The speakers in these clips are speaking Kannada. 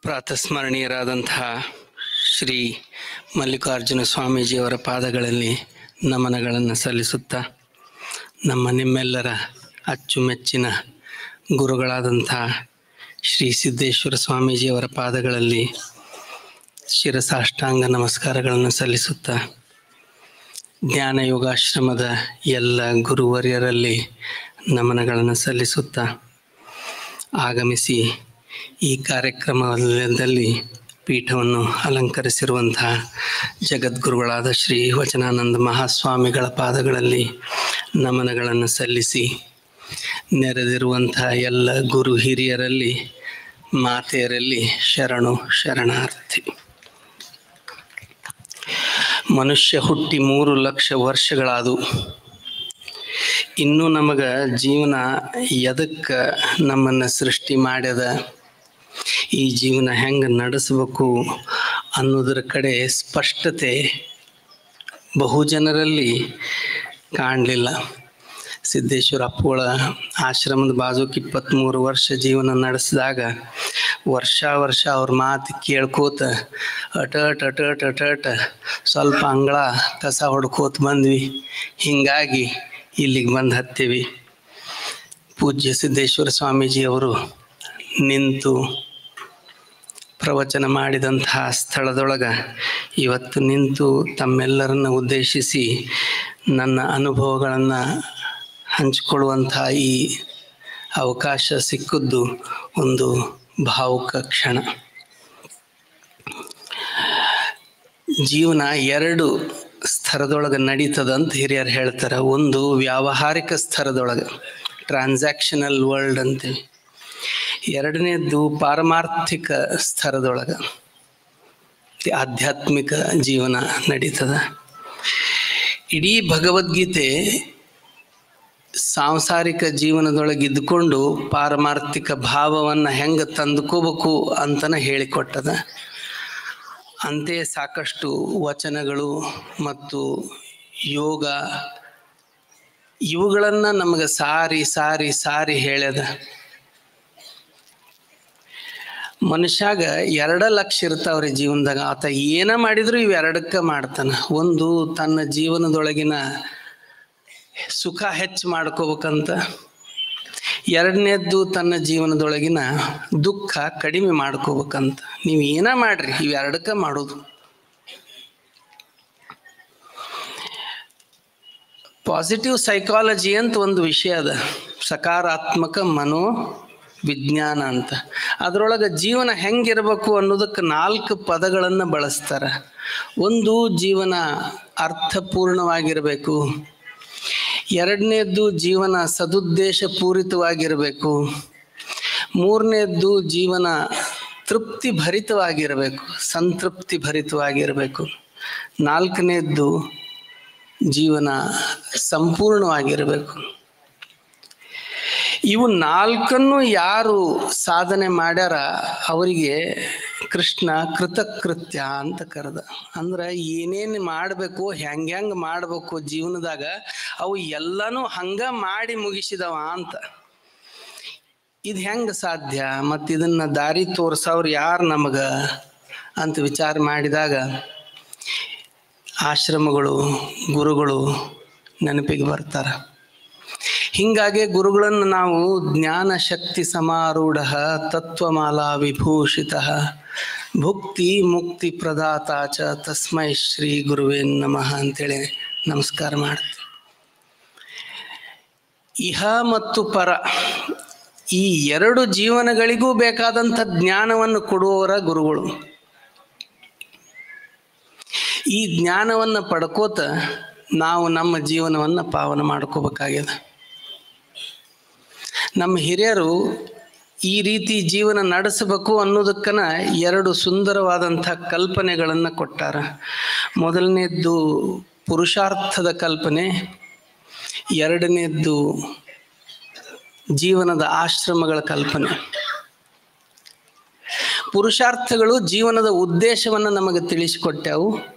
ಪ್ರಾತಸ್ಮರಣೀಯರಾದಂತಹ ಶ್ರೀ ಮಲ್ಲಿಕಾರ್ಜುನ ಸ್ವಾಮೀಜಿಯವರ ಪಾದಗಳಲ್ಲಿ ನಮನಗಳನ್ನು ಸಲ್ಲಿಸುತ್ತಾ, ನಿಮ್ಮೆಲ್ಲರ ಅಚ್ಚುಮೆಚ್ಚಿನ ಗುರುಗಳಾದಂಥ ಶ್ರೀ ಸಿದ್ದೇಶ್ವರ ಸ್ವಾಮೀಜಿಯವರ ಪಾದಗಳಲ್ಲಿ ಶಿರಸಾಷ್ಟಾಂಗ ನಮಸ್ಕಾರಗಳನ್ನು ಸಲ್ಲಿಸುತ್ತಾ, ಜ್ಞಾನ ಯೋಗಾಶ್ರಮದ ಎಲ್ಲ ಗುರುವರ್ಯರಲ್ಲಿ ನಮನಗಳನ್ನು ಸಲ್ಲಿಸುತ್ತಾ, ಆಗಮಿಸಿ ಈ ಕಾರ್ಯಕ್ರಮದಲ್ಲಿ ಪೀಠವನ್ನು ಅಲಂಕರಿಸಿರುವಂತಹ ಜಗದ್ಗುರುಗಳಾದ ಶ್ರೀ ವಚನಾನಂದ ಮಹಾಸ್ವಾಮಿಗಳ ಪಾದಗಳಲ್ಲಿ ನಮನಗಳನ್ನು ಸಲ್ಲಿಸಿ, ನೆರೆದಿರುವಂತಹ ಎಲ್ಲ ಗುರು ಹಿರಿಯರಲ್ಲಿ, ಮಾತೆಯರಲ್ಲಿ ಶರಣು ಶರಣಾರ್ಥಿ. ಮನುಷ್ಯ ಹುಟ್ಟಿ 3 ಲಕ್ಷ ವರ್ಷಗಳಾದವು. ಇನ್ನೂ ನಮಗೆ ಜೀವನ ಎದಕ್ಕೆ ನಮ್ಮನ್ನು ಸೃಷ್ಟಿ ಮಾಡ್ಯದ, ಈ ಜೀವನ ಹೆಂಗೆ ನಡೆಸಬೇಕು ಅನ್ನೋದರ ಕಡೆ ಸ್ಪಷ್ಟತೆ ಬಹುಜನರಲ್ಲಿ ಕಾಣಲಿಲ್ಲ. ಸಿದ್ದೇಶ್ವರ ಅಪ್ಪುಗಳ ಆಶ್ರಮದ ಬಾಜುಕ್ 23 ವರ್ಷ ಜೀವನ ನಡೆಸಿದಾಗ ವರ್ಷ ಅವ್ರ ಮಾತು ಕೇಳ್ಕೋತ ಅಟ ಸ್ವಲ್ಪ ಅಂಗಳ ಕಸ ಹೊಡ್ಕೋತ ಬಂದ್ವಿ. ಹೀಗಾಗಿ ಇಲ್ಲಿಗೆ ಬಂದು ಹತ್ತೀವಿ. ಪೂಜ್ಯ ಸಿದ್ದೇಶ್ವರ ಸ್ವಾಮೀಜಿಯವರು ನಿಂತು ಪ್ರವಚನ ಮಾಡಿದಂತಹ ಸ್ಥಳದೊಳಗೆ ಇವತ್ತು ನಿಂತು ತಮ್ಮೆಲ್ಲರನ್ನ ಉದ್ದೇಶಿಸಿ ನನ್ನ ಅನುಭವಗಳನ್ನು ಹಂಚಿಕೊಳ್ಳುವಂಥ ಈ ಅವಕಾಶ ಸಿಕ್ಕಿದ್ದು ಒಂದು ಭಾವುಕ ಕ್ಷಣ. ಜೀವನ 2 ಸ್ತರದೊಳಗೆ ನಡೀತದಂತ ಹಿರಿಯರು ಹೇಳ್ತಾರೆ. ಒಂದು ವ್ಯಾವಹಾರಿಕ ಸ್ತರದೊಳಗೆ, ಟ್ರಾನ್ಸಾಕ್ಷನಲ್ ವರ್ಲ್ಡ್ ಅಂತೀವಿ. ಎರಡನೇದ್ದು ಪಾರಮಾರ್ಥಿಕ ಸ್ತರದೊಳಗೆ, ಆಧ್ಯಾತ್ಮಿಕ ಜೀವನ ನಡೀತದ. ಇಡೀ ಭಗವದ್ಗೀತೆ ಸಾಂಸಾರಿಕ ಜೀವನದೊಳಗೆ ಇದ್ದುಕೊಂಡು ಪಾರಮಾರ್ಥಿಕ ಭಾವವನ್ನು ಹೆಂಗೆ ತಂದುಕೋಬೇಕು ಅಂತಲೇ ಹೇಳಿಕೊಟ್ಟದ. ಅಂತೆಯೇ ಸಾಕಷ್ಟು ವಚನಗಳು ಮತ್ತು ಯೋಗ ಇವುಗಳನ್ನು ನಮಗೆ ಸಾರಿ ಹೇಳ್ಯದ. ಮನುಷ್ಯಾಗ 2 ಲಕ್ಷ ಇರ್ತಾವ್ರಿ ಜೀವನದಾಗ. ಆತ ಏನ ಮಾಡಿದ್ರು ಇವೆರಡಕ್ಕೆ ಮಾಡ್ತಾನೆ. ಒಂದು ತನ್ನ ಜೀವನದೊಳಗಿನ ಸುಖ ಹೆಚ್ಚು ಮಾಡ್ಕೋಬೇಕಂತ, ಎರಡನೇದ್ದು ತನ್ನ ಜೀವನದೊಳಗಿನ ದುಃಖ ಕಡಿಮೆ ಮಾಡ್ಕೋಬೇಕಂತ. ನೀವು ಏನ ಮಾಡ್ರಿ ಇವೆರಡಕ್ಕೆ ಮಾಡೋದು. ಪಾಸಿಟಿವ್ ಸೈಕಾಲಜಿ ಅಂತ ಒಂದು ವಿಷಯ ಅದ, ಸಕಾರಾತ್ಮಕ ಮನೋ ವಿಜ್ಞಾನ ಅಂತ. ಅದರೊಳಗೆ ಜೀವನ ಹೆಂಗಿರಬೇಕು ಅನ್ನೋದಕ್ಕೆ 4 ಪದಗಳನ್ನು ಬಳಸ್ತಾರೆ. ಒಂದು, ಜೀವನ ಅರ್ಥಪೂರ್ಣವಾಗಿರಬೇಕು. ಎರಡನೇದ್ದು, ಜೀವನ ಸದುದ್ದೇಶ ಪೂರಿತವಾಗಿರಬೇಕು. ಮೂರನೇದ್ದು, ಜೀವನ ತೃಪ್ತಿ ಭರಿತವಾಗಿರಬೇಕು, ಸಂತೃಪ್ತಿ ಭರಿತವಾಗಿರಬೇಕು. 4ನೇದ್ದು, ಜೀವನ ಸಂಪೂರ್ಣವಾಗಿರಬೇಕು. ಇವು 4ನ್ನು ಯಾರು ಸಾಧನೆ ಮಾಡ್ಯಾರ ಅವರಿಗೆ ಕೃಷ್ಣ ಕೃತಕೃತ್ಯ ಅಂತ ಕರೆದ. ಅಂದ್ರೆ ಏನೇನು ಮಾಡಬೇಕು, ಹೆಂಗೆ ಮಾಡಬೇಕು ಜೀವನದಾಗ ಅವು ಎಲ್ಲನೂ ಹಂಗ ಮಾಡಿ ಮುಗಿಸಿದವ ಅಂತ. ಇದು ಹೆಂಗೆ ಸಾಧ್ಯ, ಮತ್ತು ಇದನ್ನ ದಾರಿ ತೋರ್ಸವ್ರು ಯಾರು ನಮಗ ಅಂತ ವಿಚಾರ ಮಾಡಿದಾಗ ಆಶ್ರಮಗಳು, ಗುರುಗಳು ನೆನಪಿಗೆ ಬರ್ತಾರೆ. ಹೀಗಾಗಿ ಗುರುಗಳನ್ನು ನಾವು ಜ್ಞಾನ ಶಕ್ತಿ ಸಮಾರೂಢ ತತ್ವಮಾಲಾ ವಿಭೂಷಿತ ಭುಕ್ತಿ ಮುಕ್ತಿ ಪ್ರದಾತ ಚ ತಸ್ಮೈ ಶ್ರೀ ಗುರುವೇ ನಮಃ ಅಂತೇಳಿ ನಮಸ್ಕಾರ ಮಾಡ್ತೀವಿ. ಇಹ ಮತ್ತು ಪರ ಈ 2 ಜೀವನಗಳಿಗೂ ಬೇಕಾದಂಥ ಜ್ಞಾನವನ್ನು ಕೊಡುವವರ ಗುರುಗಳು. ಈ ಜ್ಞಾನವನ್ನು ಪಡ್ಕೋತ ನಾವು ನಮ್ಮ ಜೀವನವನ್ನು ಪಾವನ ಮಾಡ್ಕೋಬೇಕಾಗ್ಯದ. ನಮ್ಮ ಹಿರಿಯರು ಈ ರೀತಿ ಜೀವನ ನಡೆಸಬೇಕು ಅನ್ನೋದಕ್ಕನ 2 ಸುಂದರವಾದಂಥ ಕಲ್ಪನೆಗಳನ್ನು ಕೊಟ್ಟಾರ. ಮೊದಲನೇದ್ದು ಪುರುಷಾರ್ಥದ ಕಲ್ಪನೆ, ಎರಡನೇದ್ದು ಜೀವನದ ಆಶ್ರಮಗಳ ಕಲ್ಪನೆ. ಪುರುಷಾರ್ಥಗಳು ಜೀವನದ ಉದ್ದೇಶವನ್ನು ನಮಗೆ ತಿಳಿಸಿಕೊಟ್ಟಾವು.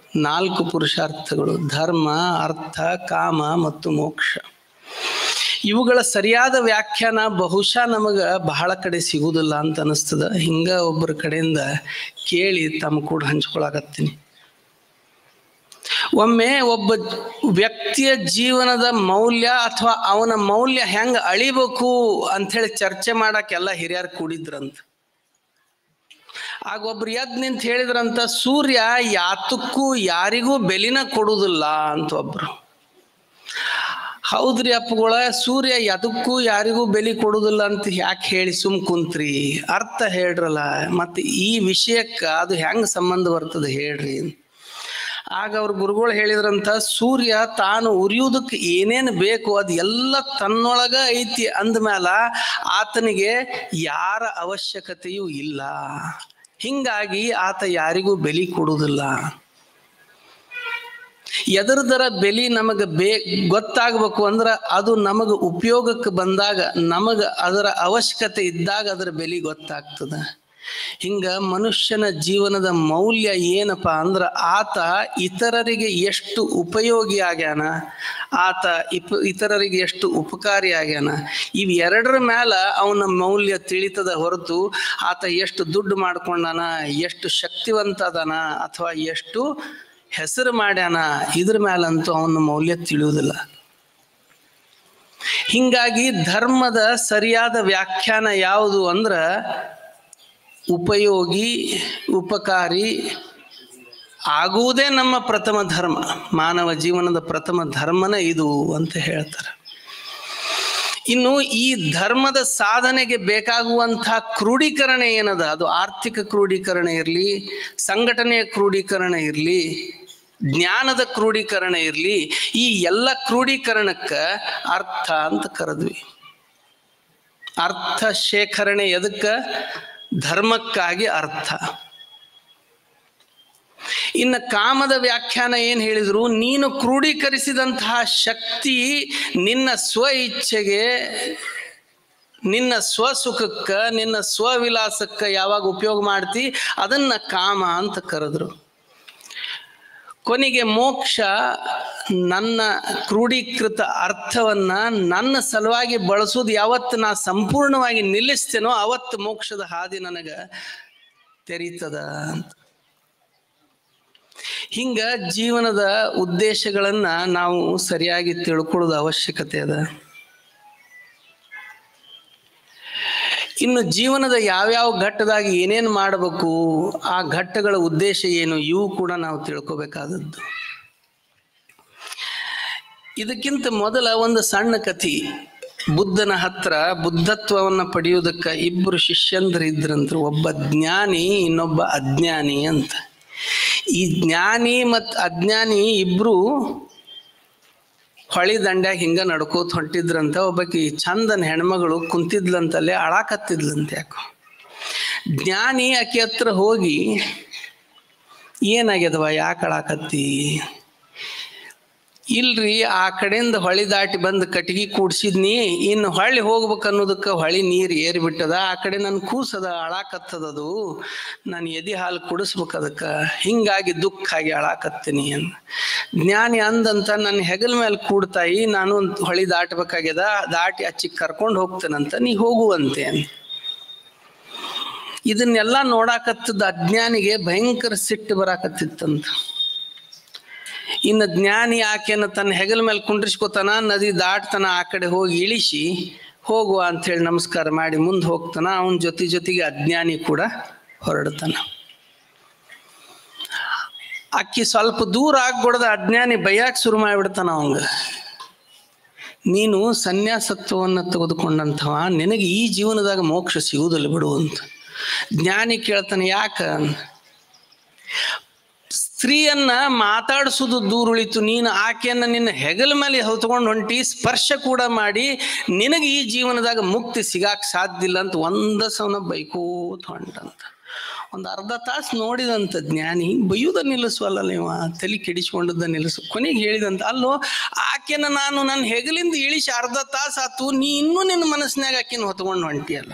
4 ಪುರುಷಾರ್ಥಗಳು: ಧರ್ಮ, ಅರ್ಥ, ಕಾಮ ಮತ್ತು ಮೋಕ್ಷ. ಇವುಗಳ ಸರಿಯಾದ ವ್ಯಾಖ್ಯಾನ ಬಹುಶಃ ನಮಗೆ ಬಹಳ ಕಡೆ ಸಿಗುವುದಿಲ್ಲ ಅಂತ ಅನಿಸ್ತದ. ಹಿಂಗ ಒಬ್ಬರ ಕಡೆಯಿಂದ ಕೇಳಿ ತಮ್ಮ ಕೂಡ ಹಂಚ್ಕೊಳಕತ್ತೀನಿ. ಒಮ್ಮೆ ಒಬ್ಬ ವ್ಯಕ್ತಿಯ ಜೀವನದ ಮೌಲ್ಯ ಅಥವಾ ಅವನ ಮೌಲ್ಯ ಹೆಂಗ ಅಳಿಬೇಕು ಅಂಥೇಳಿ ಚರ್ಚೆ ಮಾಡಕ್ಕೆಲ್ಲ ಹಿರಿಯರು ಕೂಡಿದ್ರಂತ. ಆಗ ಒಬ್ರು ಎದ್ದು ನಿಂತು ಹೇಳಿದ್ರಂತ, ಸೂರ್ಯ ಯಾತಕ್ಕೂ ಯಾರಿಗೂ ಬೆಲಿನ ಕೊಡುವುದಿಲ್ಲ ಅಂತ ಒಬ್ರು. ಹೌದ್ರಿ ಅಪ್ಪಗಳ, ಸೂರ್ಯ ಎದಕ್ಕೂ ಯಾರಿಗೂ ಬೆಲೆ ಕೊಡುವುದಿಲ್ಲ ಅಂತ ಯಾಕೆ ಹೇಳಿ ಸುಮ್ ಕುಂತ್ರಿ, ಅರ್ಥ ಹೇಳ್ರಲ್ಲ, ಮತ್ತೆ ಈ ವಿಷಯಕ್ಕೆ ಅದು ಹೆಂಗೆ ಸಂಬಂಧ ಬರ್ತದೆ ಹೇಳ್ರಿ. ಆಗ ಅವ್ರ ಗುರುಗಳು ಹೇಳಿದ್ರಂತ, ಸೂರ್ಯ ತಾನು ಉರಿಯುವುದಕ್ಕೆ ಏನೇನು ಬೇಕು ಅದು ಎಲ್ಲ ತನ್ನೊಳಗ ಐತಿ ಅಂದಮೇಲ ಆತನಿಗೆ ಯಾರ ಅವಶ್ಯಕತೆಯೂ ಇಲ್ಲ. ಹಿಂಗಾಗಿ ಆತ ಯಾರಿಗೂ ಬೆಲೆ ಕೊಡುವುದಿಲ್ಲ. ಎದರದರ ಬೆಲೆ ನಮಗೆ ಗೊತ್ತಾಗಬೇಕು ಅಂದ್ರೆ ಅದು ನಮಗೆ ಉಪಯೋಗಕ್ಕೆ ಬಂದಾಗ, ನಮಗೆ ಅದರ ಅವಶ್ಯಕತೆ ಇದ್ದಾಗ ಅದರ ಬೆಲೆ ಗೊತ್ತಾಗ್ತದೆ. ಹಿಂಗ ಮನುಷ್ಯನ ಜೀವನದ ಮೌಲ್ಯ ಏನಪ್ಪ ಅಂದ್ರೆ ಆತ ಇತರರಿಗೆ ಎಷ್ಟು ಉಪಯೋಗಿ ಆಗ್ಯಾನ, ಆತ ಇತರರಿಗೆ ಎಷ್ಟು ಉಪಕಾರಿ ಆಗ್ಯಾನ, ಇವೆರಡರ ಮೇಲೆ ಅವನ ಮೌಲ್ಯ ತಿಳಿತದ ಹೊರತು ಆತ ಎಷ್ಟು ದುಡ್ಡು ಮಾಡ್ಕೊಂಡಾನ, ಎಷ್ಟು ಶಕ್ತಿವಂತ ಅದಾನ ಅಥವಾ ಎಷ್ಟು ಹೆಸರು ಮಾಡ್ಯಾನ ಇದ್ರ ಮೇಲಂತೂ ಅವನ ಮೌಲ್ಯ ತಿಳಿಯುವುದಿಲ್ಲ. ಹಿಂಗಾಗಿ ಧರ್ಮದ ಸರಿಯಾದ ವ್ಯಾಖ್ಯಾನ ಯಾವುದು ಅಂದ್ರ ಉಪಯೋಗಿ ಉಪಕಾರಿ ಆಗುವುದೇ ನಮ್ಮ ಪ್ರಥಮ ಧರ್ಮ. ಮಾನವ ಜೀವನದ ಪ್ರಥಮ ಧರ್ಮನೇ ಇದು ಅಂತ ಹೇಳ್ತಾರೆ. ಇನ್ನು ಈ ಧರ್ಮದ ಸಾಧನೆಗೆ ಬೇಕಾಗುವಂತಹ ಕ್ರೋಢೀಕರಣ ಏನದ, ಅದು ಆರ್ಥಿಕ ಕ್ರೋಢೀಕರಣ ಇರಲಿ, ಸಂಘಟನೆಯ ಕ್ರೋಢೀಕರಣ ಇರಲಿ, ಜ್ಞಾನದ ಕ್ರೋಢೀಕರಣ ಇರಲಿ, ಈ ಎಲ್ಲ ಕ್ರೋಢೀಕರಣಕ್ಕೆ ಅರ್ಥ ಅಂತ ಕರೆದ್ವಿ. ಅರ್ಥ ಶೇಖರಣೆ ಎದಕ್ಕೆ? ಧರ್ಮಕ್ಕಾಗಿ ಅರ್ಥ. ಇನ್ನು ಕಾಮದ ವ್ಯಾಖ್ಯಾನ ಏನ್ ಹೇಳಿದ್ರು, ನೀನು ಕ್ರೋಢೀಕರಿಸಿದಂತಹ ಶಕ್ತಿ ನಿನ್ನ ಸ್ವ ಇಚ್ಛೆಗೆ, ನಿನ್ನ ಸ್ವಸುಖಕ್ಕ, ನಿನ್ನ ಸ್ವವಿಲಾಸಕ್ಕ ಯಾವಾಗ ಉಪಯೋಗ ಮಾಡ್ತಿ ಅದನ್ನ ಕಾಮ ಅಂತ ಕರೆದ್ರು. ಕೊನೆಗೆ ಮೋಕ್ಷ ನನ್ನ ಕ್ರೋಢೀಕೃತ ಅರ್ಥವನ್ನ ನನ್ನ ಸಲುವಾಗಿ ಬಳಸೋದು ಯಾವತ್ತು ನಾ ಸಂಪೂರ್ಣವಾಗಿ ನಿಲ್ಲಿಸ್ತೇನೋ ಅವತ್ತು ಮೋಕ್ಷದ ಹಾದಿ ನನಗೆ ತೆರೀತದ ಅಂತ. ಹಿಂಗ ಜೀವನದ ಉದ್ದೇಶಗಳನ್ನ ನಾವು ಸರಿಯಾಗಿ ತಿಳ್ಕೊಳ್ಳೋದು ಅವಶ್ಯಕತೆ ಅದ. ಇನ್ನು ಜೀವನದ ಯಾವ್ಯಾವ ಘಟ್ಟದಾಗ ಏನೇನು ಮಾಡಬೇಕು, ಆ ಘಟ್ಟಗಳ ಉದ್ದೇಶ ಏನು, ಇವು ಕೂಡ ನಾವು ತಿಳ್ಕೊಬೇಕಾದದ್ದು. ಇದಕ್ಕಿಂತ ಮೊದಲ ಒಂದು ಸಣ್ಣ ಕಥೆ. ಬುದ್ಧನ ಹತ್ರ ಬುದ್ಧತ್ವವನ್ನು ಪಡೆಯುವುದಕ್ಕೆ ಇಬ್ಬರು ಶಿಷ್ಯಂದ್ರು ಇದ್ರಂದ್ರು, ಒಬ್ಬ ಜ್ಞಾನಿ ಇನ್ನೊಬ್ಬ ಅಜ್ಞಾನಿ ಅಂತ. ಈ ಜ್ಞಾನಿ ಮತ್ತು ಅಜ್ಞಾನಿ ಇಬ್ರು ಹೊಳಿ ದಂಡ್ಯಾಗ ಹಿಂಗ ನಡ್ಕೋತ ಹೊಂಟಿದ್ರಂತ. ಒಬ್ಬಾಕಿ ಚಂದನ ಹೆಣ್ಮಗಳು ಕುಂತಿದ್ಲಂತಲ್ಲೇ ಅಳಾಕತ್ತಿದ್ಲಂತೆ. ಯಾಕೋ ಜ್ಞಾನಿ ಆಕೆ ಹತ್ರ ಹೋಗಿ, ಏನಾಗ್ಯದವ, ಯಾಕೆ ಅಳಾಕತ್ತಿ? ಇಲ್ರಿ, ಆ ಕಡೆಯಿಂದ ಹೊಳಿ ದಾಟಿ ಬಂದು ಕಟ್ಟಿಗೆ ಕೂಡ್ಸಿದ್ನಿ, ಇನ್ನು ಹೊಳ್ಳಿ ಹೋಗ್ಬೇಕು ಅನ್ನೋದಕ್ಕೆ ಹೊಳಿ ನೀರು ಏರಿಬಿಟ್ಟದ, ಆ ಕಡೆ ನನ್ನ ಕೂಸದ ಅಳಾಕತ್ತದದು, ನಾನು ಎದೆ ಹಾಲು ಕುಡಿಸ್ಬೇಕು ಅದಕ್ಕೆ, ಹಿಂಗಾಗಿ ದುಃಖ ಆಗಿ ಅಳಾಕತ್ತೀನಿ ಅಂದ. ಜ್ಞಾನಿ ಅಂದಂತ ನನ್ನ ಹೆಗಲ ಮೇಲೆ ಕೂಡ್ತಾಯಿ, ನಾನು ಹೊಳಿ ದಾಟಬೇಕಾಗ್ಯದ, ದಾಟಿ ಅಚ್ಚಿಗೆ ಕರ್ಕೊಂಡು ಹೋಗ್ತೇನಂತ, ನೀ ಹೋಗುವಂತೆ. ಇದನ್ನೆಲ್ಲ ನೋಡಾಕತ್ತದ ಅಜ್ಞಾನಿಗೆ ಭಯಂಕರ ಸಿಟ್ಟು ಬರಾಕತ್ತಿತ್ತಂತ. ಇನ್ನು ಜ್ಞಾನಿ ಆಕೆನ ತನ್ನ ಹೆಗಲ ಮೇಲೆ ಕುಂಡ್ರಿಸ್ಕೊತಾನ, ನದಿ ದಾಟ್ತಾನ, ಆ ಕಡೆ ಹೋಗಿ ಇಳಿಸಿ ಹೋಗುವ ಅಂಥೇಳಿ ನಮಸ್ಕಾರ ಮಾಡಿ ಮುಂದೆ ಹೋಗ್ತಾನ. ಅವನ ಜೊತೆಗೆ ಅಜ್ಞಾನಿ ಕೂಡ ಹೊರಡ್ತಾನ. ಅಕ್ಕಿ ಸ್ವಲ್ಪ ದೂರ ಆಗ್ಬಿಡ್ದ ಅಜ್ಞಾನಿ ಬೈಯಾಕೆ ಶುರು ಮಾಡಿಬಿಡ್ತಾನ ಅವಂಗ, ನೀನು ಸನ್ಯಾಸತ್ವವನ್ನು ತೆಗೆದುಕೊಂಡಂಥವ, ನಿನಗೆ ಈ ಜೀವನದಾಗ ಮೋಕ್ಷ ಸಿಗುವುದಿಲ್ಲ ಬಿಡು ಅಂತ. ಜ್ಞಾನಿ ಕೇಳ್ತಾನೆ, ಯಾಕ? ಸ್ತ್ರೀಯನ್ನ ಮಾತಾಡಿಸೋದು ದೂರುಳಿತು, ನೀನು ಆಕೆಯನ್ನ ನಿನ್ನ ಹೆಗಲ ಮೇಲೆ ಹೊತ್ಕೊಂಡು ಹೊಂಟಿ ಸ್ಪರ್ಶ ಕೂಡ ಮಾಡಿ ನಿನಗೆ ಈ ಜೀವನದಾಗ ಮುಕ್ತಿ ಸಿಗಾಕ್ ಸಾಧ್ಯ ಇಲ್ಲ ಅಂತ ಒಂದ ಸವನ ಬೈಕೋತ ಹೊಂಟಂತ. ಒಂದು ಅರ್ಧ ತಾಸು ನೋಡಿದಂತ ಜ್ಞಾನಿ, ಬೈಯುವುದ ನಿಲ್ಲಿಸುವಲ್ಲ ನೀವು, ತಲೆ ಕೆಡಿಸ್ಕೊಂಡದ್ದ ನಿಲ್ಲಿಸು. ಕೊನೆಗೆ ಹೇಳಿದಂತ, ಅಲ್ಲೋ ಆಕೆನ ನಾನು ನನ್ನ ಹೆಗಲಿಂದ ಇಳಿಸಿ ಅರ್ಧ ತಾಸು ಆತು, ನೀ ಇನ್ನೂ ನಿನ್ನ ಮನಸ್ಸಿನಾಗ ಆಕೆನ ಹೊತ್ಕೊಂಡು ಹೊಂಟಿಯಲ್ಲ.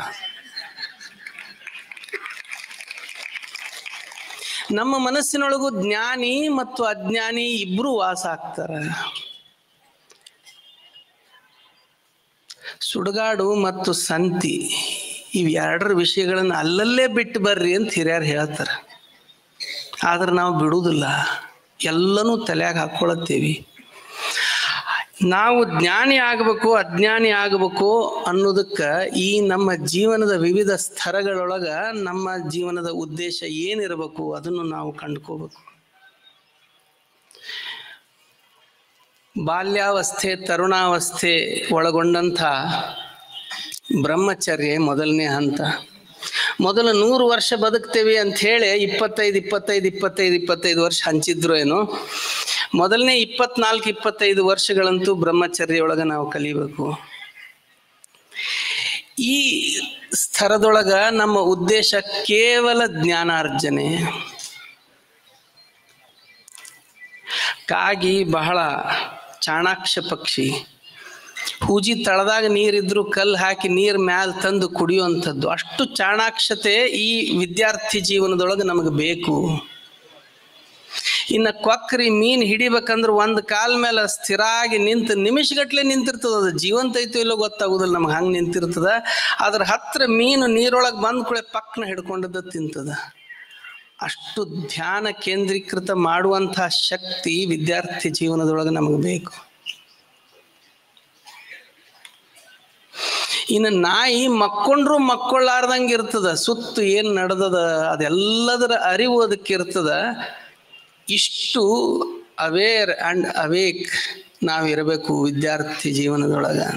ನಮ್ಮ ಮನಸ್ಸಿನೊಳಗೂ ಜ್ಞಾನಿ ಮತ್ತು ಅಜ್ಞಾನಿ ಇಬ್ರು ವಾಸ ಆಗ್ತಾರೆ. ಸುಡುಗಾಡು ಮತ್ತು ಸಂತಿ ಇವೆರಡರ ವಿಷಯಗಳನ್ನು ಅಲ್ಲಲ್ಲೇ ಬಿಟ್ಟು ಬರ್ರಿ ಅಂತ ಹಿರಿಯರು ಹೇಳ್ತಾರೆ. ಆದ್ರೆ ನಾವು ಬಿಡುವುದಿಲ್ಲ, ಎಲ್ಲನೂ ತಲೆಯಾಗ ಹಾಕ್ಕೊಳತ್ತೀವಿ. ನಾವು ಜ್ಞಾನಿ ಆಗಬೇಕು ಅಜ್ಞಾನಿ ಆಗಬೇಕು ಅನ್ನೋದಕ್ಕೆ ಈ ನಮ್ಮ ಜೀವನದ ವಿವಿಧ ಸ್ತರಗಳೊಳಗ ನಮ್ಮ ಜೀವನದ ಉದ್ದೇಶ ಏನಿರಬೇಕು ಅದನ್ನು ನಾವು ಕಂಡುಕೋಬೇಕು. ಬಾಲ್ಯಾವಸ್ಥೆ ತರುಣಾವಸ್ಥೆ ಒಳಗೊಂಡಂಥ ಬ್ರಹ್ಮಚರ್ಯ ಮೊದಲನೇ ಹಂತ. ಮೊದಲು 100 ವರ್ಷ ಬದುಕ್ತೇವೆ ಅಂಥೇಳಿ 25 ವರ್ಷ ಹಂಚಿದ್ರು ಏನು. ಮೊದಲನೇ 24-25 ವರ್ಷಗಳಂತೂ ಬ್ರಹ್ಮಚರ್ಯ ಒಳಗೆ ನಾವು ಕಲಿಬೇಕು. ಈ ಸ್ತರದೊಳಗ ನಮ್ಮ ಉದ್ದೇಶ ಕೇವಲ ಜ್ಞಾನಾರ್ಜನೆ. ಕಾಗಿ ಬಹಳ ಚಾಣಾಕ್ಷ ಪಕ್ಷಿ. ಹೂಜಿ ತಳದಾಗ ನೀರಿದ್ರು ಕಲ್ಲು ಹಾಕಿ ನೀರು ಮ್ಯಾಲ ತಂದು ಕುಡಿಯುವಂಥದ್ದು. ಅಷ್ಟು ಚಾಣಾಕ್ಷತೆ ಈ ವಿದ್ಯಾರ್ಥಿ ಜೀವನದೊಳಗೆ ನಮಗೆ ಬೇಕು. ಇನ್ನು ಕೊಕ್ಕರಿ ಮೀನು ಹಿಡಿಬೇಕಂದ್ರೆ ಒಂದು ಕಾಲ ಮೇಲೆ ಸ್ಥಿರ ಆಗಿ ನಿಂತು ನಿಮಿಷಗಟ್ಲೆ ನಿಂತಿರ್ತದ. ಅದು ಜೀವಂತ ಐತೋ ಇಲ್ಲೋ ಗೊತ್ತಾಗೋದಿಲ್ಲ ನಮ್ಗೆ, ಹಂಗೆ ನಿಂತಿರ್ತದ. ಅದ್ರ ಹತ್ರ ಮೀನು ನೀರೊಳಗೆ ಬಂದ ಕೂಡಲೇ ಪಕ್ಕನ ಹಿಡ್ಕೊಂಡದ್ದು ತಿಂತದ. ಅಷ್ಟು ಧ್ಯಾನ ಕೇಂದ್ರೀಕೃತ ಮಾಡುವಂಥ ಶಕ್ತಿ ವಿದ್ಯಾರ್ಥಿ ಜೀವನದೊಳಗೆ ನಮಗೆ ಬೇಕು. ಇನ್ನು ನಾಯಿ ಮಕ್ಕೊಂಡ್ರು ಮಕ್ಕೊಳ್ಳಾರ್ದಂಗೆ ಇರ್ತದ. ಸುತ್ತು ಏನು ನಡೆದದ ಅದೆಲ್ಲದರ ಅರಿವು ಅದಕ್ಕೆ ಇರ್ತದ. ಇಷ್ಟು ಅವೇರ್ ಆ್ಯಂಡ್ ಅವೇಕ್ ನಾವಿರಬೇಕು ವಿದ್ಯಾರ್ಥಿ ಜೀವನದೊಳಗೆ.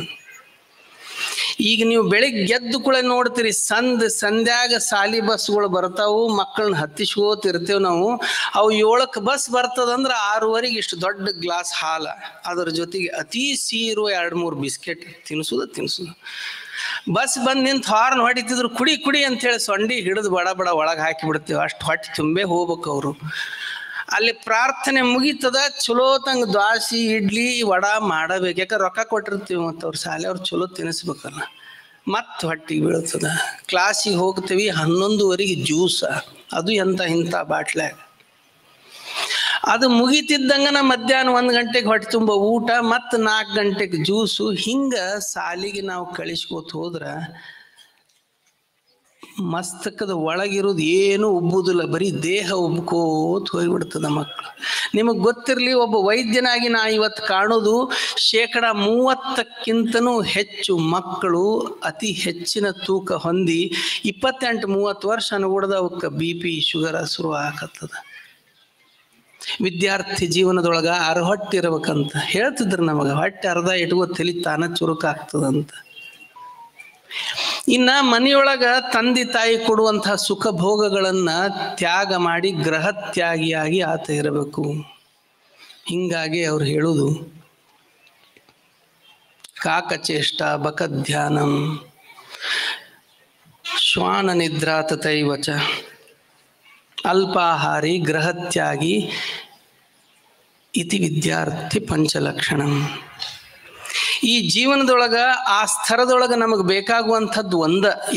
ಈಗ ನೀವು ಬೆಳಿಗ್ಗೆ ಗೆದ್ದು ಕೂಡ ನೋಡ್ತೀರಿ, ಸಂಧ್ಯಾಗ ಸಾಲಿ ಬಸ್ಗಳು ಬರ್ತಾವು, ಮಕ್ಕಳನ್ನ ಹತ್ತಿಸ್ಕೋತಿರ್ತೇವೆ ನಾವು. ಅವು 7ಕ್ಕೆ ಬಸ್ ಬರ್ತದಂದ್ರೆ 6:15 ಇಷ್ಟು ದೊಡ್ಡ ಗ್ಲಾಸ್ ಹಾಲ, ಅದರ ಜೊತೆಗೆ ಅತಿ ಸಿಹಿರುವ 2-3 ಬಿಸ್ಕೆಟ್ ತಿನ್ಸುದು. ಬಸ್ ಬಂದು ನಿಂತು ಹಾರ್ನ್ ಹೊಡಿತಿದ್ರು, ಕುಡಿ ಕುಡಿ ಅಂತೇಳಿ ಸೊಂಡಿ ಹಿಡಿದು ಬಡ ಬಡ ಒಳಗೆ ಹಾಕಿ ಬಿಡ್ತೇವೆ. ಅಷ್ಟು ಹೊಟ್ಟೆ ತುಂಬೇ ಹೋಗ್ಬೇಕು ಅವರು. ಅಲ್ಲಿ ಪ್ರಾರ್ಥನೆ ಮುಗೀತದ, ಚಲೋ ತಂಗ ದ್ವಾಸಿ ಇಡ್ಲಿ ವಡ ಮಾಡಬೇಕು. ಯಾಕಂದ್ರೆ ರೊಕ್ಕ ಕೊಟ್ಟಿರ್ತೀವಿ, ಮತ್ತು ಅವ್ರ ಶಾಲೆಯವ್ರು ಚಲೋ ತಿನ್ನಿಸ್ಬೇಕಲ್ಲ, ಮತ್ತೆ ಹೊಟ್ಟಿಗೆ ಬೀಳ್ತದ. ಕ್ಲಾಸಿಗೆ ಹೋಗ್ತೀವಿ 11:15 ಜ್ಯೂಸ, ಅದು ಇಂಥ ಬಾಟ್ಲ್ಯಾಗ. ಅದು ಮುಗಿತಿದ್ದಂಗನ ಮಧ್ಯಾಹ್ನ 1 ಗಂಟೆಗೆ ಹೊಟ್ಟೆ ತುಂಬ ಊಟ, ಮತ್ತು 4 ಗಂಟೆಗೆ ಜ್ಯೂಸು. ಹಿಂಗೆ ಸಾಲಿಗೆ ನಾವು ಕಳಿಸ್ಕೋತ ಹೋದ್ರೆ ಮಸ್ತಕದ ಒಳಗಿರೋದು ಏನು ಉಬ್ಬುದಿಲ್ಲ, ಬರೀ ದೇಹ ಉಬ್ಕೋತ ಹೋಗ್ಬಿಡ್ತದ ಮಕ್ಕಳು. ನಿಮಗೆ ಗೊತ್ತಿರಲಿ, ಒಬ್ಬ ವೈದ್ಯನಾಗಿ ನಾ ಇವತ್ತು ಕಾಣೋದು 30%ಕ್ಕಿಂತನೂ ಹೆಚ್ಚು ಮಕ್ಕಳು ಅತಿ ಹೆಚ್ಚಿನ ತೂಕ ಹೊಂದಿ 28-30 ವರ್ಷ ಅನ್ಬಿಡ್ದ ಅವಕ್ಕೆ BP ಶುಗರ್ ಶುರು ಆಗತ್ತದ. ವಿದ್ಯಾರ್ಥಿ ಜೀವನದೊಳಗೆ ಹೊಟ್ಟೆ ಇರ್ಬೇಕಂತ ಹೇಳ್ತಿದ್ರು ನಮಗೆ. ಹೊಟ್ಟೆ ಅರ್ಧ ಇಟ್ಕೋ ತಲಿ ತಾನ ಚುರುಕಾಗ್ತದಂತ. ಇನ್ನು ಮನೆಯೊಳಗ ತಂದೆ ತಾಯಿ ಕೊಡುವಂತಹ ಸುಖ ಭೋಗಗಳನ್ನ ತ್ಯಾಗ ಮಾಡಿ ಗ್ರಹ ತ್ಯಾಗಿಯಾಗಿ ಆತ ಇರಬೇಕು. ಹಿಂಗಾಗಿ ಅವ್ರು ಹೇಳುವುದು, ಕಾಕಚೇಷ್ಟ ಬಕಧ್ಯಾನಂ ಶ್ವಾನ ನಿದ್ರಾ ತಥೈವಚ ಅಲ್ಪಾಹಾರಿ ಗ್ರಹತ್ಯಾಗಿ ಇತಿ ವಿದ್ಯಾರ್ಥಿ ಪಂಚಲಕ್ಷಣಂ. ಈ ಜೀವನದೊಳಗ ಆ ಸ್ತರದೊಳಗೆ ನಮಗೆ ಬೇಕಾಗುವಂಥದ್ದು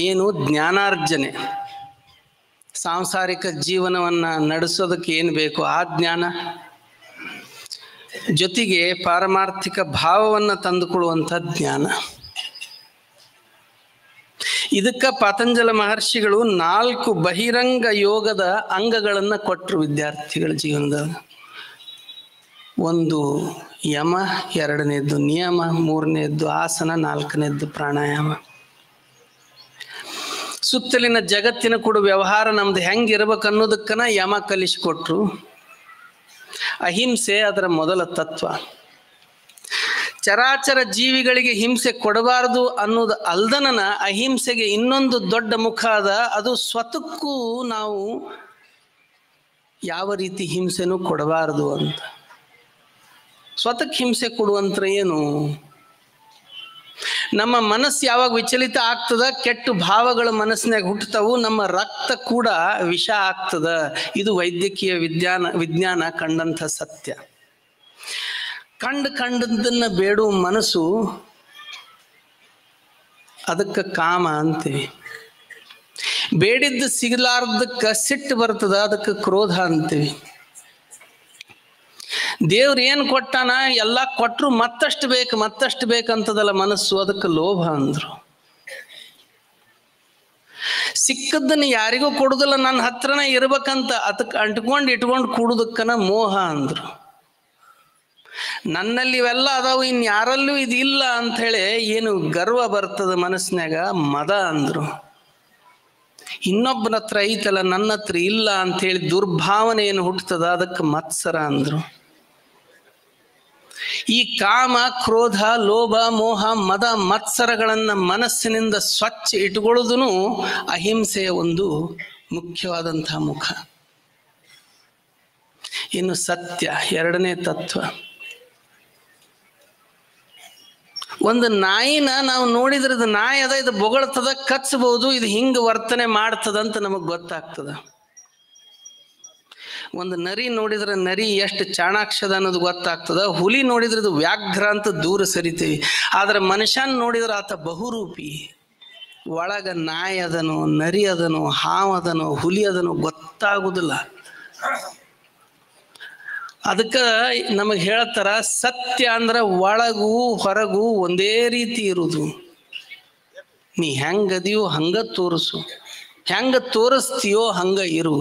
ಏನು? ಜ್ಞಾನಾರ್ಜನೆ. ಸಾಂಸಾರಿಕ ಜೀವನವನ್ನು ನಡೆಸೋದಕ್ಕೆ ಏನು ಬೇಕು ಆ ಜ್ಞಾನ, ಜೊತೆಗೆ ಪಾರಮಾರ್ಥಿಕ ಭಾವವನ್ನು ತಂದುಕೊಳ್ಳುವಂಥ ಜ್ಞಾನ. ಇದಕ್ಕೆ ಪತಂಜಲ ಮಹರ್ಷಿಗಳು 4 ಬಹಿರಂಗ ಯೋಗದ ಅಂಗಗಳನ್ನು ಕೊಟ್ಟರು ವಿದ್ಯಾರ್ಥಿಗಳ ಜೀವನದಾಗ. 1 ಯಮ, 2ನೇದ್ದು ನಿಯಮ, 3ನೇದ್ದು ಆಸನ, 4ನೇದ್ದು ಪ್ರಾಣಾಯಾಮ. ಸುತ್ತಲಿನ ಜಗತ್ತಿನ ಕೂಡ ವ್ಯವಹಾರ ನಮ್ದು ಹೆಂಗಿರ್ಬೇಕು ಅನ್ನೋದಕ್ಕನ ಯಮ ಕಲಿಸಿಕೊಟ್ರು. ಅಹಿಂಸೆ ಅದರ ಮೊದಲ ತತ್ವ. ಚರಾಚರ ಜೀವಿಗಳಿಗೆ ಹಿಂಸೆ ಕೊಡಬಾರದು ಅನ್ನೋದು ಅಲ್ದನನ ಅಹಿಂಸೆಗೆ ಇನ್ನೊಂದು ದೊಡ್ಡ ಮುಖ ಅದ. ಅದು ಸ್ವತಕ್ಕೂ ನಾವು ಯಾವ ರೀತಿ ಹಿಂಸೆನೂ ಕೊಡಬಾರದು ಅಂತ. ಸ್ವತಕ್ಕೆ ಹಿಂಸೆ ಕೊಡುವಂತ ಏನು? ನಮ್ಮ ಮನಸ್ಸು ಯಾವಾಗ ವಿಚಲಿತ ಆಗ್ತದ, ಕೆಟ್ಟು ಭಾವಗಳ ಮನಸ್ಸಿನಾಗ ಹುಟ್ಟುತ್ತವು, ನಮ್ಮ ರಕ್ತ ಕೂಡ ವಿಷ ಆಗ್ತದ. ಇದು ವೈದ್ಯಕೀಯ ವಿಜ್ಞಾನ ಕಂಡಂಥ ಸತ್ಯ. ಕಂಡದ್ದನ್ನ ಬೇಡುವ ಮನಸ್ಸು ಅದಕ್ಕೆ ಕಾಮ ಅಂತೀವಿ. ಬೇಡಿದ್ದು ಸಿಗಲಾರ್ದಕ್ಕೆ ಸಿಟ್ಟು ಬರ್ತದ, ಅದಕ್ಕೆ ಕ್ರೋಧ ಅಂತೀವಿ. ದೇವ್ರು ಏನು ಕೊಟ್ಟಾನ, ಎಲ್ಲ ಕೊಟ್ಟರು ಮತ್ತಷ್ಟು ಬೇಕಂತದಲ್ಲ ಮನಸ್ಸು, ಅದಕ್ಕೆ ಲೋಭ ಅಂದ್ರು. ಸಿಕ್ಕದ್ದನ್ನು ಯಾರಿಗೂ ಕೊಡುದಿಲ್ಲ, ನನ್ನ ಹತ್ರನೇ ಇರ್ಬೇಕಂತ ಅದಕ್ಕೆ ಇಟ್ಕೊಂಡು ಕೂಡುದಕ್ಕನ ಮೋಹ ಅಂದ್ರು. ನನ್ನಲ್ಲಿ ಇವೆಲ್ಲ ಅದಾವು, ಇನ್ಯಾರಲ್ಲೂ ಇದಿಲ್ಲ ಅಂಥೇಳಿ ಏನು ಗರ್ವ ಬರ್ತದ ಮನಸ್ಸಿನಾಗ, ಮದ ಅಂದ್ರು. ಇನ್ನೊಬ್ಬನ ಹತ್ರ ಐತಲ್ಲ ನನ್ನ ಹತ್ರ ಇಲ್ಲ ಅಂಥೇಳಿ ದುರ್ಭಾವನೆ ಏನು ಹುಟ್ಟುತ್ತದ, ಅದಕ್ಕೆ ಮತ್ಸರ ಅಂದ್ರು. ಈ ಕಾಮ, ಕ್ರೋಧ, ಲೋಭ, ಮೋಹ, ಮದ, ಮತ್ಸರಗಳನ್ನ ಮನಸ್ಸಿನಿಂದ ಸ್ವಚ್ಛ ಇಟ್ಕೊಳ್ಳೋದು ಅಹಿಂಸೆಯ ಒಂದು ಮುಖ್ಯವಾದಂತಹ ಮುಖ. ಇನ್ನು ಸತ್ಯ, ಎರಡನೇ ತತ್ವ. ಒಂದು ನಾಯಿನ ನಾವು ನೋಡಿದ್ರೆ ಇದು ನಾಯಿ ಅದ, ಇದು ಬೊಗಳ್ತದ, ಕಚ್ಚಬಹುದು, ಇದು ಹಿಂಗ ವರ್ತನೆ ಮಾಡ್ತದ ಅಂತ ನಮಗ್ ಗೊತ್ತಾಗ್ತದ. ಒಂದು ನರಿ ನೋಡಿದ್ರೆ ನರಿ ಎಷ್ಟು ಚಾಣಾಕ್ಷದ ಅನ್ನೋದು ಗೊತ್ತಾಗ್ತದ. ಹುಲಿ ನೋಡಿದ್ರೆ ಇದು ವ್ಯಾಘ್ರ ಅಂತ ದೂರ ಸರಿತೀವಿ. ಆದ್ರೆ ಮನುಷ್ಯನ್ ನೋಡಿದ್ರೆ ಆತ ಬಹುರೂಪಿ, ಒಳಗ ನಾಯಿ ಅದನು, ನರಿ ಅದನು, ಹಾವು ಅದನು, ಹುಲಿ ಅದನು ಗೊತ್ತಾಗುದಿಲ್ಲ. ಅದಕ್ಕೆ ನಮಗೆ ಹೇಳ್ತಾರ, ಸತ್ಯ ಅಂದ್ರೆ ಒಳಗೂ ಹೊರಗೂ ಒಂದೇ ರೀತಿ ಇರುವುದು. ನೀ ಹೆಂಗದಿಯೋ ಹಂಗ ತೋರಿಸು, ಹೆಂಗ ತೋರಿಸ್ತೀಯೋ ಹಂಗ ಇರು.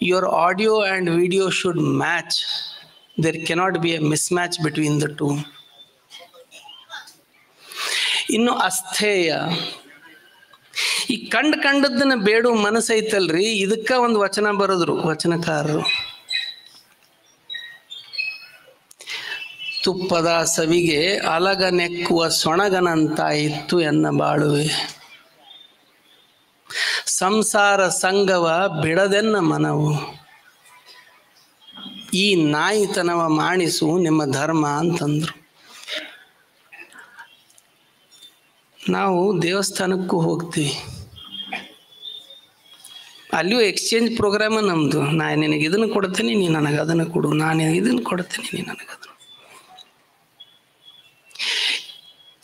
Your audio and video should match. There cannot be a mismatch between the two. ಇನ್ನು ಅಸ್ಥೇಯ, ಈ ಕಂಡದ್ದನ್ನ ಬೇಡು ಮನಸ್ಸೈತಲ್ರಿ, ಇದಕ್ಕ ಒಂದು ವಚನ ಬರೆದ್ರು ವಚನಕಾರರು. ತುಪ್ಪದ ಸವಿಗೆ ಅಲಗ ನೆಕ್ಕುವ ಸೊಣಗನಂತಾಯಿತ್ತು ಎನ್ನ ಬಾಳುವೆ, ಸಂಸಾರ ಸಂಗವ ಬಿಡದೆನ್ನ ಮನವು, ಈ ನಾಯಿತನವ ಮಾಡಿಸು ನಿಮ್ಮ ಧರ್ಮ ಅಂತಂದ್ರು. ನಾವು ದೇವಸ್ಥಾನಕ್ಕೂ ಹೋಗ್ತೀವಿ, ಅಲ್ಲಿಯೂ ಎಕ್ಸ್ಚೇಂಜ್ ಪ್ರೋಗ್ರಾಮ ನಮ್ಮದು. ನಾನು ನಿನಗೆ ಇದನ್ನು ಕೊಡ್ತೇನೆ, ನೀ ನನಗೆ ಅದನ್ನು ಕೊಡು, ನಾನು ಇದನ್ನು ಕೊಡ್ತೇನೆ, ನೀ ನನಗೆ ಅದನ್ನು.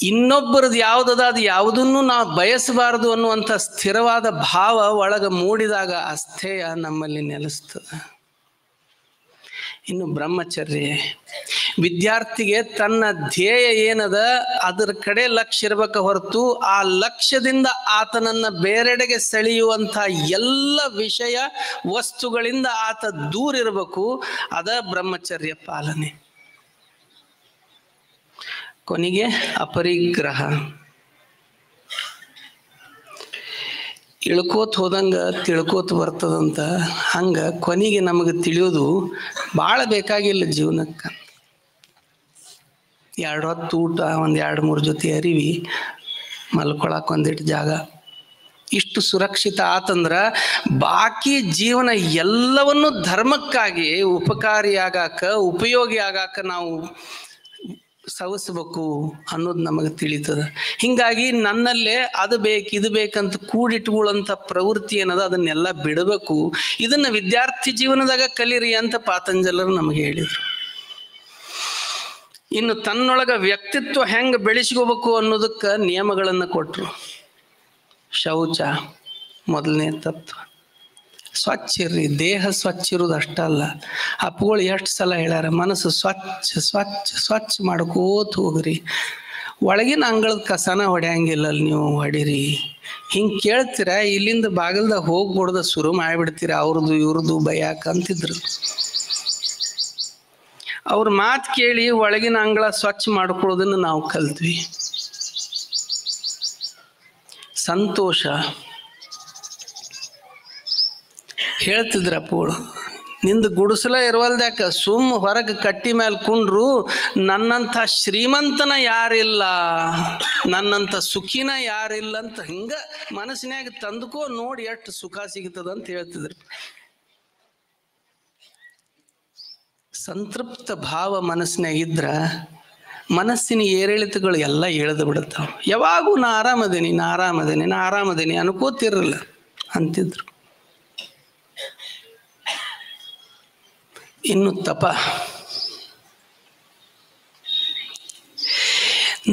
ಇನ್ನೊಬ್ಬರದ್ದು ಯಾವುದದ ಅದು ಯಾವುದನ್ನು ನಾವು ಬಯಸಬಾರದು ಅನ್ನುವಂಥ ಸ್ಥಿರವಾದ ಭಾವ ಒಳಗೆ ಮೂಡಿದಾಗ ಅಸ್ಥೇಯ ನಮ್ಮಲ್ಲಿ ನೆಲೆಸ್ತದೆ. ಇನ್ನು ಬ್ರಹ್ಮಚರ್ಯ, ವಿದ್ಯಾರ್ಥಿಗೆ ತನ್ನ ಧ್ಯೇಯ ಏನದ ಅದರ ಕಡೆ ಲಕ್ಷ್ಯ ಇರಬೇಕ ಹೊರತು ಆ ಲಕ್ಷ್ಯದಿಂದ ಆತನನ್ನ ಬೇರೆಡೆಗೆ ಸೆಳೆಯುವಂಥ ಎಲ್ಲ ವಿಷಯ ವಸ್ತುಗಳಿಂದ ಆತ ದೂರ ಇರಬೇಕು. ಅದ ಬ್ರಹ್ಮಚರ್ಯ ಪಾಲನೆ. ಕೊನೆಗೆ ಅಪರಿಗ್ರಹ, ಇಳ್ಕೋತ ಹೋದಂಗ ತಿಳ್ಕೋತ ಬರ್ತದಂತ. ಹಂಗ ಕೊನೆಗೆ ನಮಗೆ ತಿಳಿಯೋದು ಭಾಳ ಬೇಕಾಗಿಲ್ಲ ಜೀವನಕ್ಕೆ. 2 ಹೊತ್ತು ಊಟ, ಒಂದು 2-3 ಜೊತೆ ಅರಿವಿ, ಮಲ್ಕೊಳಕ್ಕೆ ಒಂದಿಟ್ಟು ಜಾಗ, ಇಷ್ಟು ಸುರಕ್ಷಿತ ಆತಂದ್ರ ಬಾಕಿ ಜೀವನ ಎಲ್ಲವನ್ನೂ ಧರ್ಮಕ್ಕಾಗಿ ಉಪಕಾರಿಯಾಗಾಕ, ಉಪಯೋಗಿ ಆಗಾಕ ನಾವು ಸವಸ್ಬೇಕು ಅನ್ನೋದು ನಮಗೆ ತಿಳಿತದ. ಹಿಂಗಾಗಿ ನನ್ನಲ್ಲೇ ಅದು ಬೇಕು ಇದು ಬೇಕಂತ ಕೂಡಿಟ್ಕೊಳ್ಳುವಂಥ ಪ್ರವೃತ್ತಿ ಏನದ ಅದನ್ನೆಲ್ಲ ಬಿಡಬೇಕು. ಇದನ್ನ ವಿದ್ಯಾರ್ಥಿ ಜೀವನದಾಗ ಕಲೀರಿ ಅಂತ ಪಾತಂಜಲರು ನಮಗೆ ಹೇಳಿದರು. ಇನ್ನು ತನ್ನೊಳಗ ವ್ಯಕ್ತಿತ್ವ ಹೆಂಗೆ ಬೆಳೆಸ್ಕೋಬೇಕು ಅನ್ನೋದಕ್ಕೆ ನಿಯಮಗಳನ್ನು ಕೊಟ್ಟರು. ಶೌಚ ಮೊದಲನೇ ತತ್ವ. ಸ್ವಚ್ಛ ಇರ್ರಿ, ದೇಹ ಸ್ವಚ್ಛ ಇರೋದು ಅಷ್ಟಲ್ಲ. ಅಪ್ಪುಗಳು ಎಷ್ಟು ಸಲ ಹೇಳ್ಯಾರ, ಮನಸ್ಸು ಸ್ವಚ್ಛ ಮಾಡ್ಕೋತ ಹೋಗ್ರಿ. ಒಳಗಿನ ಅಂಗಳದ ಕಸನ ಹೊಡೆಯಂಗಿಲ್ಲ ನೀವು ಹೊಡೀರಿ. ಹಿಂಗೆ ಕೇಳ್ತೀರ, ಇಲ್ಲಿಂದ ಬಾಗಿಲ್ದಾಗ ಹೋಗ್ಬಿಡ್ದ ಶುರು ಮಾಡಿಬಿಡ್ತೀರ ಅವ್ರದ್ದು ಇವ್ರದ್ದು ಬಯಾಕ ಅಂತಿದ್ರು. ಅವ್ರ ಮಾತು ಕೇಳಿ ಒಳಗಿನ ಅಂಗಳ ಸ್ವಚ್ಛ ಮಾಡ್ಕೊಳ್ಳೋದನ್ನು ನಾವು ಕಲ್ತ್ವಿ. ಸಂತೋಷ ಹೇಳ್ತಿದ್ರಪ್ಪಗಳು, ನಿಂದು ಗುಡಿಸಲ ಇರುವಲ್ದ್ಯಾಕ, ಸುಮ್ಮ ಹೊರಗೆ ಕಟ್ಟಿ ಮೇಲೆ ಕುಂಡ್ರು, ನನ್ನಂಥ ಶ್ರೀಮಂತನ ಯಾರಿಲ್ಲ, ನನ್ನಂಥ ಸುಖಿನ ಯಾರಿಲ್ಲ ಅಂತ ಹಿಂಗ ಮನಸ್ಸಿನಾಗ ತಂದುಕೋ, ನೋಡಿ ಎಷ್ಟು ಸುಖ ಸಿಗ್ತದಂತ ಹೇಳ್ತಿದ್ರು. ಸಂತೃಪ್ತ ಭಾವ ಮನಸ್ಸಿನಾಗ ಇದ್ರ ಮನಸ್ಸಿನ ಏರಿಳಿತಗಳು ಎಲ್ಲ ಇಳಿದು ಬಿಡುತ್ತಾವ. ಯಾವಾಗೂ ನಾ ಆರಾಮದೇನಿ ಅನ್ಕೋತಿರಲ್ಲ ಅಂತಿದ್ರು. ಇನ್ನು ತಪ,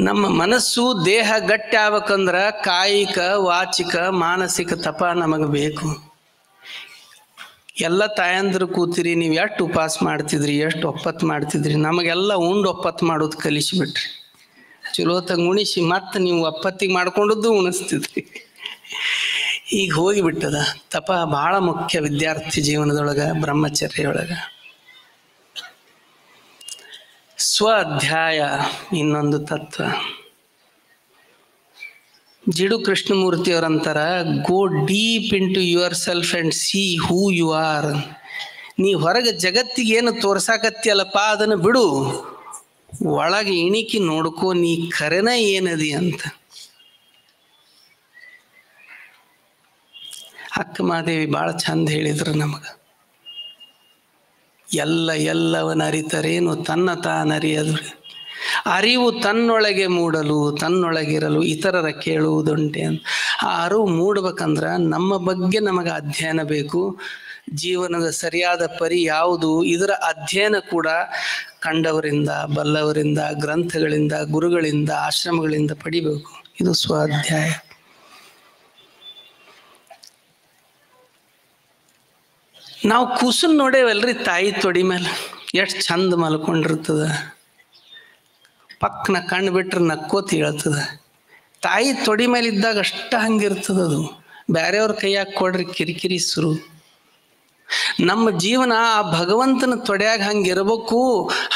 ನಮ್ಮ ಮನಸ್ಸು ದೇಹ ಗಟ್ಟಿ ಆಗ್ಬೇಕಂದ್ರ ಕಾಯಿಕ ವಾಚಿಕ ಮಾನಸಿಕ ತಪ ನಮಗೆ ಬೇಕು. ಎಲ್ಲ ತಾಯಂದ್ರು ಕೂತಿರಿ, ನೀವು ಎಷ್ಟು ಉಪವಾಸ ಮಾಡ್ತಿದ್ರಿ, ಎಷ್ಟು ಒಪ್ಪತ್ತು ಮಾಡ್ತಿದ್ರಿ, ನಮಗೆಲ್ಲ ಉಂಡು ಒಪ್ಪತ್ತು ಮಾಡೋದು ಕಲಿಸಿಬಿಟ್ರಿ. ಚಲೋತ್ತಾಗ ಉಣಿಸಿ ಮತ್ತೆ ನೀವು ಒಪ್ಪತ್ತಿಗೆ ಮಾಡ್ಕೊಂಡದ್ದು ಉಣಿಸ್ತಿದ್ರಿ. ಈಗ ಹೋಗಿಬಿಟ್ಟದ. ತಪ ಬಹಳ ಮುಖ್ಯ ವಿದ್ಯಾರ್ಥಿ ಜೀವನದೊಳಗೆ, ಬ್ರಹ್ಮಚರ್ಯೊಳಗೆ. ಸ್ವ ಅಧ್ಯಾಯ ಇನ್ನೊಂದು ತತ್ವ. ಜಿಡು ಕೃಷ್ಣಮೂರ್ತಿಯವರಂತಾರ, go deep into yourself and see who you are. ನೀ ಹೊರಗೆ ಜಗತ್ತಿಗೆ ಏನು ತೋರ್ಸಾಕತ್ತಿಯಲ್ಲಪ್ಪ ಅದನ್ನು ಬಿಡು, ಒಳಗೆ ಇಣಿಕಿ ನೋಡ್ಕೋ ನೀ ಖರೇನ ಏನದಿ ಅಂತ. ಅಕ್ಕ ಮಹಾದೇವಿ ಭಾಳ ಚಂದ ಹೇಳಿದ್ರು ನಮಗೆ. ಎಲ್ಲವನ್ನ ಅರಿತರೇನು ತನ್ನ ತಾನರಿಯದು. ಅರಿವು ತನ್ನೊಳಗೆ ಮೂಡಲು ತನ್ನೊಳಗಿರಲು ಇತರರ ಕೇಳುವುದುಂಟೆ ಅಂತ. ಆ ಅರಿವು ಮೂಡ್ಬೇಕಂದ್ರೆ ನಮ್ಮ ಬಗ್ಗೆ ನಮಗೆ ಅಧ್ಯಯನ ಬೇಕು. ಜೀವನದ ಸರಿಯಾದ ಪರಿ ಯಾವುದು, ಇದರ ಅಧ್ಯಯನ ಕೂಡ ಕಂಡವರಿಂದ, ಬಲ್ಲವರಿಂದ, ಗ್ರಂಥಗಳಿಂದ, ಗುರುಗಳಿಂದ, ಆಶ್ರಮಗಳಿಂದ ಪಡಿಬೇಕು. ಇದು ಸ್ವಾಧ್ಯಾಯ. ನಾವು ಕೂಸನ್ ನೋಡೇವಲ್ರಿ, ತಾಯಿ ತೊಡಿ ಮೇಲೆ ಎಷ್ಟು ಚಂದ ಮಲ್ಕೊಂಡಿರ್ತದ. ಪಕ್ಕನ ಕಣ್ಣು ಬಿಟ್ರೆ ನಕ್ಕೋತ ಹೇಳ್ತದ. ತಾಯಿ ತೊಡಿ ಮೇಲೆ ಇದ್ದಾಗ ಅಷ್ಟ ಹಂಗಿರ್ತದ. ಅದು ಬೇರೆಯವ್ರ ಕೈಯಾಗ ಕೊಡ್ರಿ ಕಿರಿಕಿರಿ ಸುರು. ನಮ್ಮ ಜೀವನ ಆ ಭಗವಂತನ ತೊಡೆಯಾಗ ಹಂಗಿರ್ಬೇಕು,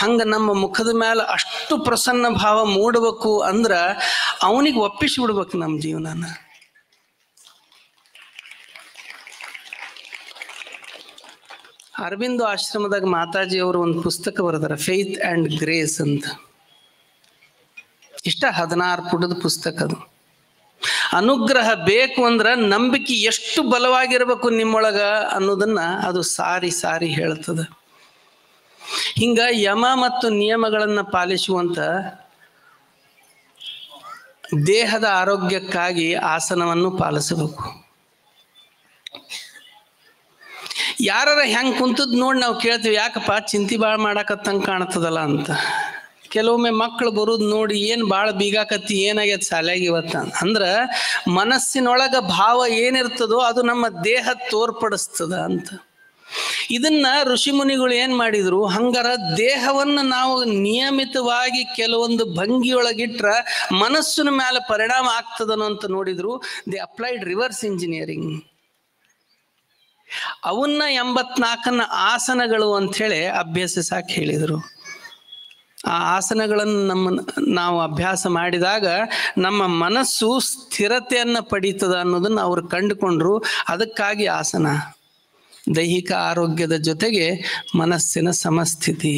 ಹಂಗೆ ನಮ್ಮ ಮುಖದ ಮೇಲೆ ಅಷ್ಟು ಪ್ರಸನ್ನ ಭಾವ ಮೂಡಬೇಕು ಅಂದ್ರೆ ಅವನಿಗೆ ಒಪ್ಪಿಸಿ ಬಿಡ್ಬೇಕು ನಮ್ಮ ಜೀವನನ. ಅರವಿಂದೋ ಆಶ್ರಮದಾಗ ಮಾತಾಜಿಯವರು ಒಂದು ಪುಸ್ತಕ ಬರೆದಾರ, ಫೇತ್ ಆ್ಯಂಡ್ ಗ್ರೇಸ್ ಅಂತ. 16 ಪುಟದ ಪುಸ್ತಕ ಅದು. ಅನುಗ್ರಹ ಬೇಕು ಅಂದ್ರೆ ನಂಬಿಕೆ ಎಷ್ಟು ಬಲವಾಗಿರ್ಬೇಕು ನಿಮ್ಮೊಳಗ ಅನ್ನೋದನ್ನ ಅದು ಸಾರಿ ಸಾರಿ ಹೇಳ್ತದೆ. ಹಿಂಗ ಯಮ ಮತ್ತು ನಿಯಮಗಳನ್ನು ಪಾಲಿಸುವಂತ ದೇಹದ ಆರೋಗ್ಯಕ್ಕಾಗಿ ಆಸನವನ್ನು ಪಾಲಿಸಬೇಕು. ಯಾರ ಹೆಂಗೆ ಕುಂತದ್ ನೋಡಿ ನಾವು ಕೇಳ್ತೀವಿ, ಯಾಕಪ್ಪ ಚಿಂತೆ ಭಾಳ ಮಾಡಾಕತ್ತಂಗೆ ಕಾಣ್ತದಲ್ಲ ಅಂತ. ಕೆಲವೊಮ್ಮೆ ಮಕ್ಕಳು ಬರೋದು ನೋಡಿ, ಏನು ಭಾಳ ಬೀಗಾಕತ್ತಿ, ಏನಾಗ್ಯದ ಶಾಲೆಗೆ ಇವತ್ತ ಅಂದ್ರೆ ಮನಸ್ಸಿನೊಳಗ ಭಾವ ಏನಿರ್ತದೋ ಅದು ನಮ್ಮ ದೇಹ ತೋರ್ಪಡಿಸ್ತದ ಅಂತ. ಇದನ್ನ ಋಷಿಮುನಿಗಳು ಏನು ಮಾಡಿದ್ರು, ಹಂಗಾರ ದೇಹವನ್ನು ನಾವು ನಿಯಮಿತವಾಗಿ ಕೆಲವೊಂದು ಭಂಗಿಯೊಳಗಿಟ್ರ ಮನಸ್ಸಿನ ಮೇಲೆ ಪರಿಣಾಮ ಆಗ್ತದನೋ ಅಂತ ನೋಡಿದ್ರು. They applied reverse engineering. ಅವನ್ನ 84 ಆಸನಗಳು ಅಂಥೇಳಿ ಅಭ್ಯಸಿಸಾಕ್ ಹೇಳಿದರು. ಆ ಆಸನಗಳನ್ನು ನಾವು ಅಭ್ಯಾಸ ಮಾಡಿದಾಗ ನಮ್ಮ ಮನಸ್ಸು ಸ್ಥಿರತೆಯನ್ನು ಪಡೀತದ ಅನ್ನೋದನ್ನು ಅವರು ಕಂಡುಕೊಂಡ್ರು. ಅದಕ್ಕಾಗಿ ಆಸನ ದೈಹಿಕ ಆರೋಗ್ಯದ ಜೊತೆಗೆ ಮನಸ್ಸಿನ ಸಮಸ್ಥಿತಿ.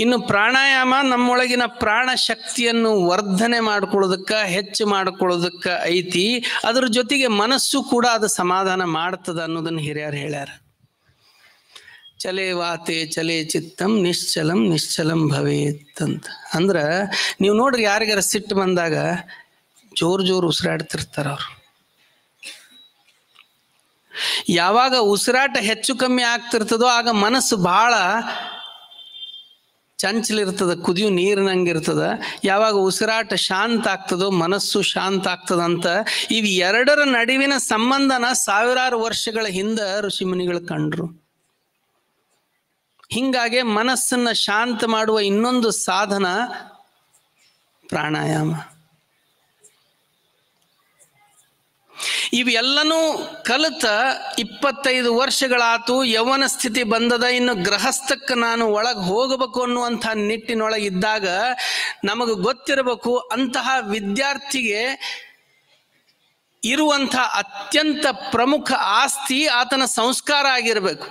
ಇನ್ನು ಪ್ರಾಣಾಯಾಮ ನಮ್ಮೊಳಗಿನ ಪ್ರಾಣ ಶಕ್ತಿಯನ್ನು ವರ್ಧನೆ ಮಾಡ್ಕೊಳ್ಳೋದಕ್ಕೆ, ಹೆಚ್ಚು ಮಾಡ್ಕೊಳ್ಳೋದಕ್ಕೆ ಐತಿ. ಅದ್ರ ಜೊತೆಗೆ ಮನಸ್ಸು ಕೂಡ ಅದು ಸಮಾಧಾನ ಮಾಡ್ತದ ಅನ್ನೋದನ್ನು ಹಿರಿಯರು ಹೇಳ್ಯಾರ. ಚಲೇ ವಾತೆ ಚಲೇ ಚಿತ್ತಂ ನಿಶ್ಚಲಂ ನಿಶ್ಚಲಂ ಭವೇತ್ ಅಂತ. ಅಂದ್ರೆ ನೀವು ನೋಡ್ರಿ, ಯಾರಿಗಾರ ಸಿಟ್ಟು ಬಂದಾಗ ಜೋರು ಉಸಿರಾಡ್ತಿರ್ತಾರ ಅವರು. ಯಾವಾಗ ಉಸಿರಾಟ ಹೆಚ್ಚು ಕಮ್ಮಿ ಆಗ್ತಿರ್ತದೋ ಆಗ ಮನಸ್ಸು ಭಾಳ ಚಂಚಲಿರ್ತದ, ಕುದಿಯು ನೀರಿನಂಗಿರ್ತದ. ಯಾವಾಗ ಉಸಿರಾಟ ಶಾಂತ ಆಗ್ತದೋ ಮನಸ್ಸು ಶಾಂತ ಆಗ್ತದಂತ. ಇವು ಎರಡರ ನಡುವಿನ ಸಂಬಂಧನ ಸಾವಿರಾರು ವರ್ಷಗಳ ಹಿಂದೆ ಋಷಿಮುನಿಗಳು ಕಂಡ್ರು. ಹಿಂಗಾಗಿ ಮನಸ್ಸನ್ನ ಶಾಂತ ಮಾಡುವ ಇನ್ನೊಂದು ಸಾಧನ ಪ್ರಾಣಾಯಾಮ. ಇವೆಲ್ಲನೂ ಕಲಿತ 25 ವರ್ಷಗಳಾತು. ಯೌವನ ಸ್ಥಿತಿ ಬಂದದ, ಇನ್ನು ಗೃಹಸ್ಥಕ್ಕೆ ನಾನು ಒಳಗೆ ಹೋಗಬೇಕು ಅನ್ನುವಂಥ ನಿಟ್ಟಿನೊಳಗಿದ್ದಾಗ ನಮಗೆ ಗೊತ್ತಿರಬೇಕು, ಅಂತಹ ವಿದ್ಯಾರ್ಥಿಗೆ ಇರುವಂಥ ಅತ್ಯಂತ ಪ್ರಮುಖ ಆಸ್ತಿ ಆತನ ಸಂಸ್ಕಾರ ಆಗಿರಬೇಕು.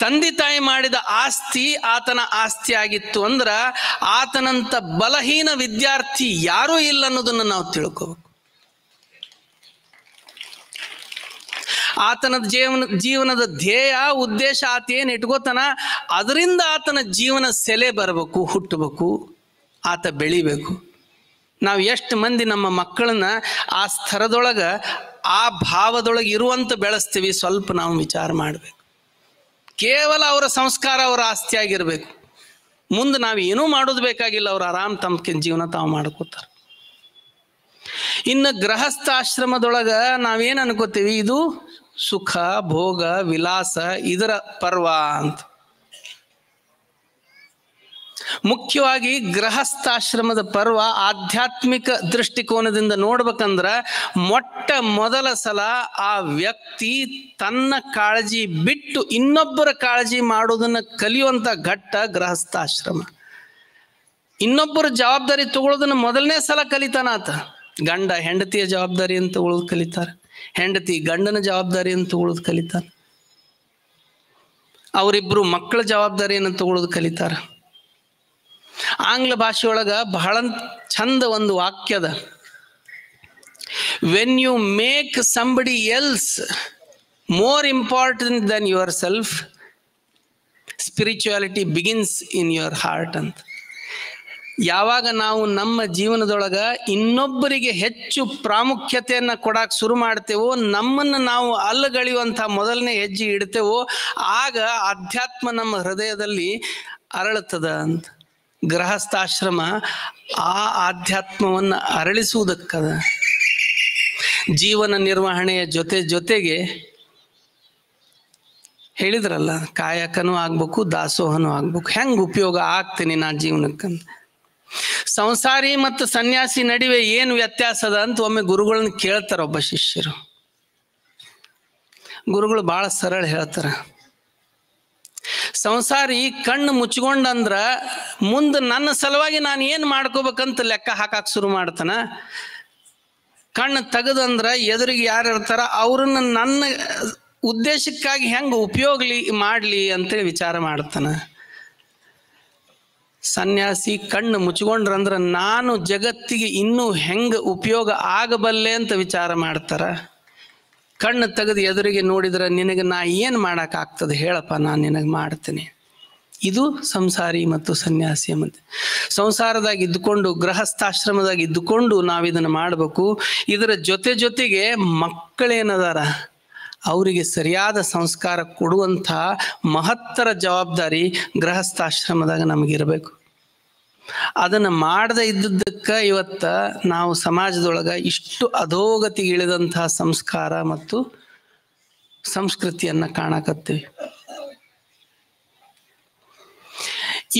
ತಂದೆ ತಾಯಿ ಮಾಡಿದ ಆಸ್ತಿ ಆತನ ಆಸ್ತಿ ಆಗಿತ್ತು ಅಂದ್ರೆ ಆತನಂತ ಬಲಹೀನ ವಿದ್ಯಾರ್ಥಿ ಯಾರೂ ಇಲ್ಲ ಅನ್ನೋದನ್ನು ನಾವು ತಿಳ್ಕೋಬೇಕು. ಆತನ ಜೀವನದ ಧ್ಯೇಯ ಉದ್ದೇಶ ಆತ ಏನು ಇಟ್ಕೋತಾನ ಅದರಿಂದ ಆತನ ಜೀವನ ಸೆಲೆ ಬರಬೇಕು, ಹುಟ್ಟಬೇಕು, ಆತ ಬೆಳಿಬೇಕು. ನಾವು ಎಷ್ಟು ಮಂದಿ ನಮ್ಮ ಮಕ್ಕಳನ್ನ ಆ ಸ್ತರದೊಳಗೆ ಆ ಭಾವದೊಳಗೆ ಇರುವಂತ ಬೆಳೆಸ್ತೀವಿ, ಸ್ವಲ್ಪ ನಾವು ವಿಚಾರ ಮಾಡಬೇಕು. ಕೇವಲ ಅವರ ಸಂಸ್ಕಾರ ಅವರ ಆಸ್ತಿಯಾಗಿರ್ಬೇಕು. ಮುಂದೆ ನಾವು ಏನೂ ಮಾಡೋದು ಬೇಕಾಗಿಲ್ಲ, ಅವ್ರು ಆರಾಮ್ ತಮ್ಮ ಜೀವನ ತಾವು ಮಾಡ್ಕೋತಾರೆ. ಇನ್ನು ಗೃಹಸ್ಥಾಶ್ರಮದೊಳಗ ನಾವೇನು ಅನ್ಕೋತೀವಿ, ಇದು ಸುಖ ಭೋಗ ವಿಲಾಸ ಇದರ ಪರ್ವ ಅಂತ. ಮುಖ್ಯವಾಗಿ ಗೃಹಸ್ಥಾಶ್ರಮದ ಪರ್ವ ಆಧ್ಯಾತ್ಮಿಕ ದೃಷ್ಟಿಕೋನದಿಂದ ನೋಡ್ಬೇಕಂದ್ರ ಮೊಟ್ಟ ಮೊದಲ ಸಲ ಆ ವ್ಯಕ್ತಿ ತನ್ನ ಕಾಳಜಿ ಬಿಟ್ಟು ಇನ್ನೊಬ್ಬರ ಕಾಳಜಿ ಮಾಡೋದನ್ನ ಕಲಿಯುವಂತ ಘಟ್ಟ ಗೃಹಸ್ಥಾಶ್ರಮ. ಇನ್ನೊಬ್ಬರ ಜವಾಬ್ದಾರಿ ತಗೊಳ್ಳೋದನ್ನ ಮೊದಲನೇ ಸಲ ಕಲಿತಾನಾತ. ಗಂಡ ಹೆಂಡತಿಯ ಜವಾಬ್ದಾರಿ ಅಂತ ತಗೊಳ್ಳೋದು ಕಲಿತಾರೆ, ಹೆಂಡತಿ ಗಂಡನ ಜವಾಬ್ದಾರಿ ಅಂತ ತಗೊಳ್ಳೋದು ಕಲಿತಾರೆ, ಅವರಿಬ್ರು ಮಕ್ಕಳ ಜವಾಬ್ದಾರಿಯನ್ನು ತಗೊಳ್ಳೋದು ಕಲಿತಾರ. ಆಂಗ್ಲ ಭಾಷೆಯೊಳಗ ಬಹಳ ಚಂದ ಒಂದು ವಾಕ್ಯದ, when you make somebody else more important than yourself, spirituality begins in your heart ಅಂತ. ಯಾವಾಗ ನಾವು ನಮ್ಮ ಜೀವನದೊಳಗ ಇನ್ನೊಬ್ಬರಿಗೆ ಹೆಚ್ಚು ಪ್ರಾಮುಖ್ಯತೆಯನ್ನು ಕೊಡಕ್ಕೆ ಶುರು ಮಾಡ್ತೇವೋ, ನಮ್ಮನ್ನು ನಾವು ಅಲ್ಲಗಳೆಯುವಂಥ ಮೊದಲನೇ ಹೆಜ್ಜೆ ಇಡ್ತೇವೋ, ಆಗ ಅಧ್ಯಾತ್ಮ ನಮ್ಮ ಹೃದಯದಲ್ಲಿ ಅರಳುತ್ತದ ಅಂತ. ಗೃಹಸ್ಥಾಶ್ರಮ ಆ ಆಧ್ಯಾತ್ಮವನ್ನು ಅರಳಿಸುವುದಕ್ಕದ. ಜೀವನ ನಿರ್ವಹಣೆಯ ಜೊತೆಗೆ ಹೇಳಿದ್ರಲ್ಲ, ಕಾಯಕನೂ ಆಗ್ಬೇಕು ದಾಸೋಹನೂ ಆಗ್ಬೇಕು. ಹೆಂಗೆ ಉಪಯೋಗ ಆಗ್ತೀನಿ ನಾ ಜೀವನಕ್ಕಂತ. ಸಂಸಾರಿ ಮತ್ತು ಸನ್ಯಾಸಿ ನಡುವೆ ಏನು ವ್ಯತ್ಯಾಸ ಅದ ಅಂತ ಒಮ್ಮೆ ಗುರುಗಳನ್ನ ಕೇಳ್ತಾರ ಒಬ್ಬ ಶಿಷ್ಯರು. ಗುರುಗಳು ಬಹಳ ಸರಳ ಹೇಳ್ತಾರ, ಸಂಸಾರಿ ಕಣ್ಣು ಮುಚ್ಕೊಂಡಂದ್ರ ಮುಂದೆ ನನ್ನ ಸಲುವಾಗಿ ನಾನು ಏನು ಮಾಡ್ಕೋಬೇಕಂತ ಲೆಕ್ಕ ಹಾಕಕ್ಕೆ ಶುರು ಮಾಡ್ತಾನ. ಕಣ್ಣು ತೆಗೆದಂದ್ರ ಎದುರಿಗೆ ಯಾರು ಇರ್ತಾರ ಅವ್ರನ್ನ ನನ್ನ ಉದ್ದೇಶಕ್ಕಾಗಿ ಹೆಂಗೆ ಉಪಯೋಗ ಮಾಡಲಿ ಅಂತೇಳಿ ವಿಚಾರ ಮಾಡ್ತಾನ. ಸನ್ಯಾಸಿ ಕಣ್ಣು ಮುಚ್ಕೊಂಡ್ರಂದ್ರ ನಾನು ಜಗತ್ತಿಗೆ ಇನ್ನೂ ಹೆಂಗೆ ಉಪಯೋಗ ಆಗಬಲ್ಲೆ ಅಂತ ವಿಚಾರ ಮಾಡ್ತಾರ. ಕಣ್ಣು ತೆಗೆದು ಎದುರಿಗೆ ನೋಡಿದ್ರೆ ನಿನಗೆ ನಾ ಏನು ಮಾಡೋಕ್ಕಾಗ್ತದೆ ಹೇಳಪ್ಪ, ನಾನು ನಿನಗೆ ಮಾಡ್ತೇನೆ. ಇದು ಸಂಸಾರಿ ಮತ್ತು ಸನ್ಯಾಸಿಯ ಮಧ್ಯೆ. ಸಂಸಾರದಾಗ ಇದ್ದುಕೊಂಡು ಗೃಹಸ್ಥಾಶ್ರಮದಾಗ ಇದ್ದುಕೊಂಡು ನಾವು ಇದನ್ನು ಮಾಡಬೇಕು. ಇದರ ಜೊತೆಗೆ ಮಕ್ಕಳೇನದಾರ ಅವರಿಗೆ ಸರಿಯಾದ ಸಂಸ್ಕಾರ ಕೊಡುವಂಥ ಮಹತ್ತರ ಜವಾಬ್ದಾರಿ ಗೃಹಸ್ಥಾಶ್ರಮದಾಗ ನಮಗಿರಬೇಕು. ಅದನ್ನು ಮಾಡದೇ ಇದ್ದದ್ದಕ್ಕೆ ಇವತ್ತ ನಾವು ಸಮಾಜದೊಳಗೆ ಇಷ್ಟು ಅಧೋಗತಿಗೆ ಇಳಿದಂತಹ ಸಂಸ್ಕಾರ ಮತ್ತು ಸಂಸ್ಕೃತಿಯನ್ನು ಕಾಣಕತ್ತೀವಿ.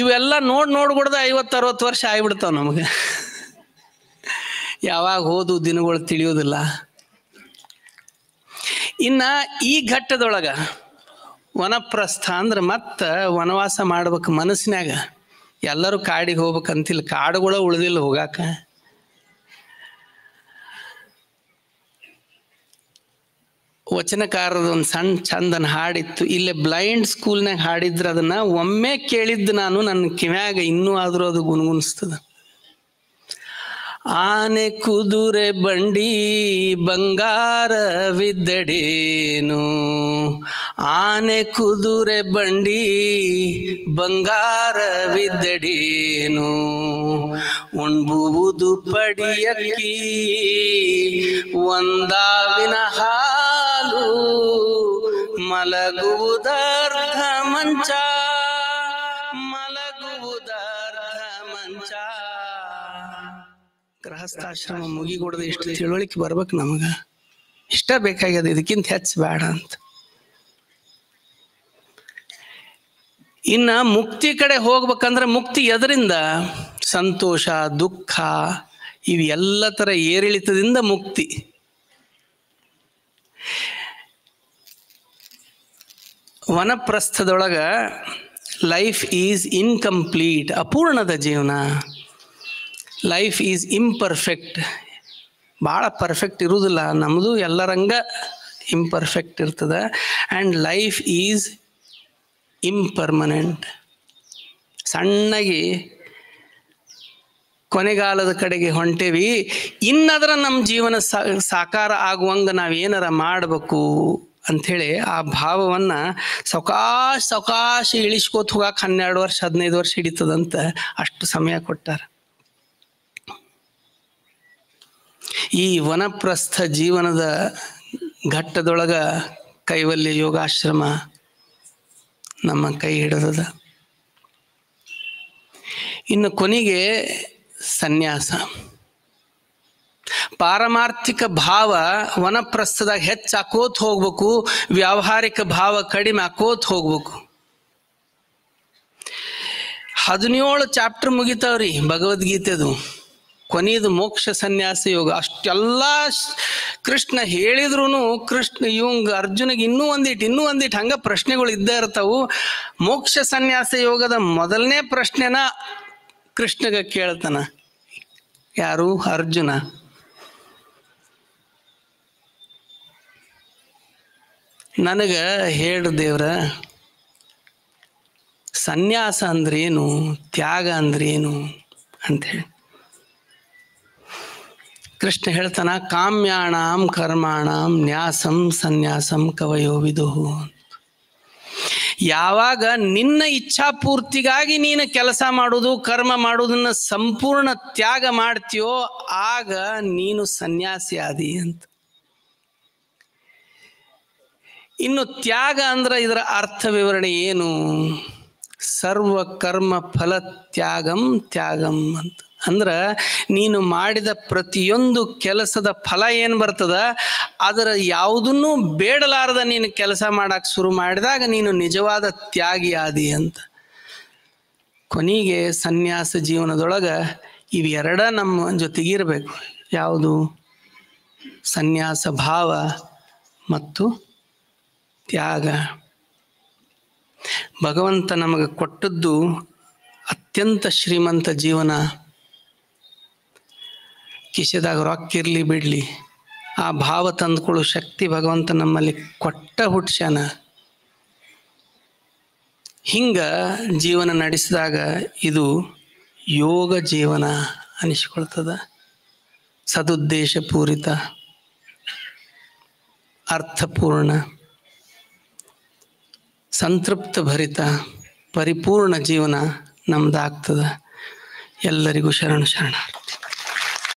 ಇವೆಲ್ಲ ನೋಡ್ಕೊಡ್ದ 50-60 ವರ್ಷ ಆಗಿಬಿಡ್ತಾವ ನಮಗೆ. ಯಾವಾಗ ಹೋದು ದಿನಗಳು ತಿಳಿಯೋದಿಲ್ಲ. ಇನ್ನ ಈ ಘಟ್ಟದೊಳಗ ವನಪ್ರಸ್ಥ ಅಂದ್ರೆ ಮತ್ತ ವನವಾಸ ಮಾಡ್ಬೇಕು ಮನಸ್ಸಿನಾಗ. ಎಲ್ಲರೂ ಕಾಡಿಗೆ ಹೋಗ್ಬೇಕಂತಿಲ್ಲ, ಕಾಡುಗಳ ಉಳಿದಿಲ್ಲ ಹೋಗಾಕ. ವಚನಕಾರದ ಒಂದು ಸಣ್ಣ ಚಂದನ ಹಾಡಿತ್ತು, ಇಲ್ಲೇ ಬ್ಲೈಂಡ್ ಸ್ಕೂಲ್ನಾಗ ಹಾಡಿದ್ರೆ ಅದನ್ನ ಒಮ್ಮೆ ಕೇಳಿದ್ದು ನಾನು, ನನ್ನ ಕಿವ್ಯಾಗ ಇನ್ನೂ ಆದರೂ ಅದು ಗುಣಗುಣಿಸ್ತದ. ಆನೆ ಕುದುರೆ ಬಂಡಿ ಬಂಗಾರವಿದ್ದಡೇನು, ಆನೆ ಕುದುರೆ ಬಂಡಿ ಬಂಗಾರವಿದ್ದಡೇನು, ಉಣ್ಬುವುದು ಪಡಿಯಕ್ಕಿ ಒಂದಾವಿನ ಹಾಲು, ಮಲಗುವುದರ್ಧ ಮಂಚ ಮಲಗುವುದರ್ಧ ಮಂಚ. ಗೃಹಸ್ಥಾಶ್ರಮ ಮುಗಿಗೊಡದೆ ಇಷ್ಟು ತಿಳುವಳಿಕೆ ಬರ್ಬೇಕು ನಮಗ. ಇಷ್ಟ ಬೇಕಾಗ್ಯದ, ಇದಕ್ಕಿಂತ ಹೆಚ್ಚು ಬೇಡ ಅಂತ. ಇನ್ನ ಮುಕ್ತಿ ಕಡೆ ಹೋಗ್ಬೇಕಂದ್ರೆ ಮುಕ್ತಿ ಎದರಿಂದ? ಸಂತೋಷ ದುಃಖ ಇವು ಎಲ್ಲ ತರ ಏರಿಳಿತದಿಂದ ಮುಕ್ತಿ. ವನಪ್ರಸ್ಥದೊಳಗ ಲೈಫ್ ಈಸ್ ಇನ್ಕಂಪ್ಲೀಟ್, ಅಪೂರ್ಣದ ಜೀವನ. ಲೈಫ್ ಈಸ್ ಇಂಪರ್ಫೆಕ್ಟ್, ಭಾಳ ಪರ್ಫೆಕ್ಟ್ ಇರುವುದಿಲ್ಲ. ನಮ್ಮದು ಎಲ್ಲರಂಗ ಇಂಪರ್ಫೆಕ್ಟ್ ಇರ್ತದೆ. And life is impermanent. ಸಣ್ಣಗೆ ಕೊನೆಗಾಲದ ಕಡೆಗೆ ಹೊಂಟೇವಿ, ಇನ್ನದರ ನಮ್ಮ ಜೀವನ ಸಾಕಾರ ಆಗುವಂಗೆ ನಾವೇನಾರ ಮಾಡಬೇಕು ಅಂಥೇಳಿ ಆ ಭಾವವನ್ನು ಸಾವಕಾಶ ಇಳಿಸ್ಕೋತ ಹೋಗಕ್ಕೆ 12 ವರ್ಷ 15 ವರ್ಷ ಹಿಡಿತದಂತ ಅಷ್ಟು ಸಮಯ ಕೊಟ್ಟಾರ. ಈ ವನಪ್ರಸ್ಥ ಜೀವನದ ಘಟ್ಟದೊಳಗ ಕೈವಲ್ಯ ಯೋಗಾಶ್ರಮ ನಮ್ಮ ಕೈ ಹಿಡಿದದ. ಇನ್ನು ಕೊನೆಗೆ ಸನ್ಯಾಸ. ಪಾರಮಾರ್ಥಿಕ ಭಾವ ವನಪ್ರಸ್ಥದಾಗ ಹೆಚ್ಚಾಕೋತ್ ಹೋಗ್ಬೇಕು, ವ್ಯಾವಹಾರಿಕ ಭಾವ ಕಡಿಮೆ ಆಕೋತ್ ಹೋಗ್ಬೇಕು. 17 ಚಾಪ್ಟರ್ ಮುಗಿತಾವ್ರಿ ಭಗವದ್ಗೀತೆದು. ಕೊನೆಯದು ಮೋಕ್ಷ ಸನ್ಯಾಸ ಯೋಗ. ಅಷ್ಟೆಲ್ಲ ಕೃಷ್ಣ ಹೇಳಿದ್ರು ಕೃಷ್ಣ ಅರ್ಜುನಿಗೆ ಇನ್ನೂ ಒಂದಿಟ್ಟು ಹಂಗ ಪ್ರಶ್ನೆಗಳು ಇದ್ದೇ ಇರ್ತಾವು. ಮೋಕ್ಷ ಸನ್ಯಾಸ ಯೋಗದ ಮೊದಲನೇ ಪ್ರಶ್ನೆನ ಕೃಷ್ಣಗ ಕೇಳ್ತಾನ. ಯಾರು? ಅರ್ಜುನ. ನನಗ ಹೇಳ್ರಿ ದೇವ್ರ, ಸನ್ಯಾಸ ಅಂದ್ರೇನು, ತ್ಯಾಗ ಅಂದ್ರೇನು ಅಂಥೇಳಿ. ಕೃಷ್ಣ ಹೇಳ್ತಾನ, ಕಾಮ್ಯಾಣಾಂ ಕರ್ಮಾಣಾಂ ನ್ಯಾಸಂ ಸನ್ಯಾಸಂ ಕವಯೋ ವಿದುಹು. ಯಾವಾಗ ನಿನ್ನ ಇಚ್ಛಾಪೂರ್ತಿಗಾಗಿ ನೀನು ಕೆಲಸ ಮಾಡೋದು, ಕರ್ಮ ಮಾಡೋದನ್ನ ಸಂಪೂರ್ಣ ತ್ಯಾಗ ಮಾಡ್ತೀಯೋ ಆಗ ನೀನು ಸನ್ಯಾಸಿ ಆದಿ ಅಂತ. ಇನ್ನು ತ್ಯಾಗ ಅಂದ್ರೆ ಇದರ ಅರ್ಥ ವಿವರಣೆ ಏನು? ಸರ್ವ ಕರ್ಮ ಫಲ ತ್ಯಾಗಂ ಅಂತ. ಅಂದ್ರ ನೀನು ಮಾಡಿದ ಪ್ರತಿಯೊಂದು ಕೆಲಸದ ಫಲ ಏನು ಬರ್ತದ ಅದರ ಯಾವುದನ್ನೂ ಬೇಡಲಾರದ ನೀನು ಕೆಲಸ ಮಾಡಕ್ ಶುರು ಮಾಡಿದಾಗ ನೀನು ನಿಜವಾದ ತ್ಯಾಗಿ ಆದಿ ಅಂತ. ಕೊನೆಗೆ ಸನ್ಯಾಸ ಜೀವನದೊಳಗ ಇವೆರಡ ನಮ್ಮ ಜೊತೆಗಿರಬೇಕು. ಯಾವುದು? ಸನ್ಯಾಸ ಭಾವ ಮತ್ತು ತ್ಯಾಗ. ಭಗವಂತ ನಮಗೆ ಕೊಟ್ಟದ್ದು ಅತ್ಯಂತ ಶ್ರೀಮಂತ ಜೀವನ. ಕಿಶೆದಾಗ ರೊಕ್ಕ ಇರಲಿ ಬಿಡಲಿ, ಆ ಭಾವ ತಂದುಕೊಳ್ಳೋ ಶಕ್ತಿ ಭಗವಂತ ನಮ್ಮಲ್ಲಿ ಕೊಟ್ಟ ಹುಟ್ಸ್ಯಾನ. ಹಿಂಗ ಜೀವನ ನಡೆಸಿದಾಗ ಇದು ಯೋಗ ಜೀವನ ಅನಿಸ್ಕೊಳ್ತದ. ಸದುದ್ದೇಶ ಪೂರಿತ, ಅರ್ಥಪೂರ್ಣ, ಸಂತೃಪ್ತ ಭರಿತ, ಪರಿಪೂರ್ಣ ಜೀವನ ನಮ್ದಾಗ್ತದ. ಎಲ್ಲರಿಗೂ ಶರಣಾರ್ಥಿ.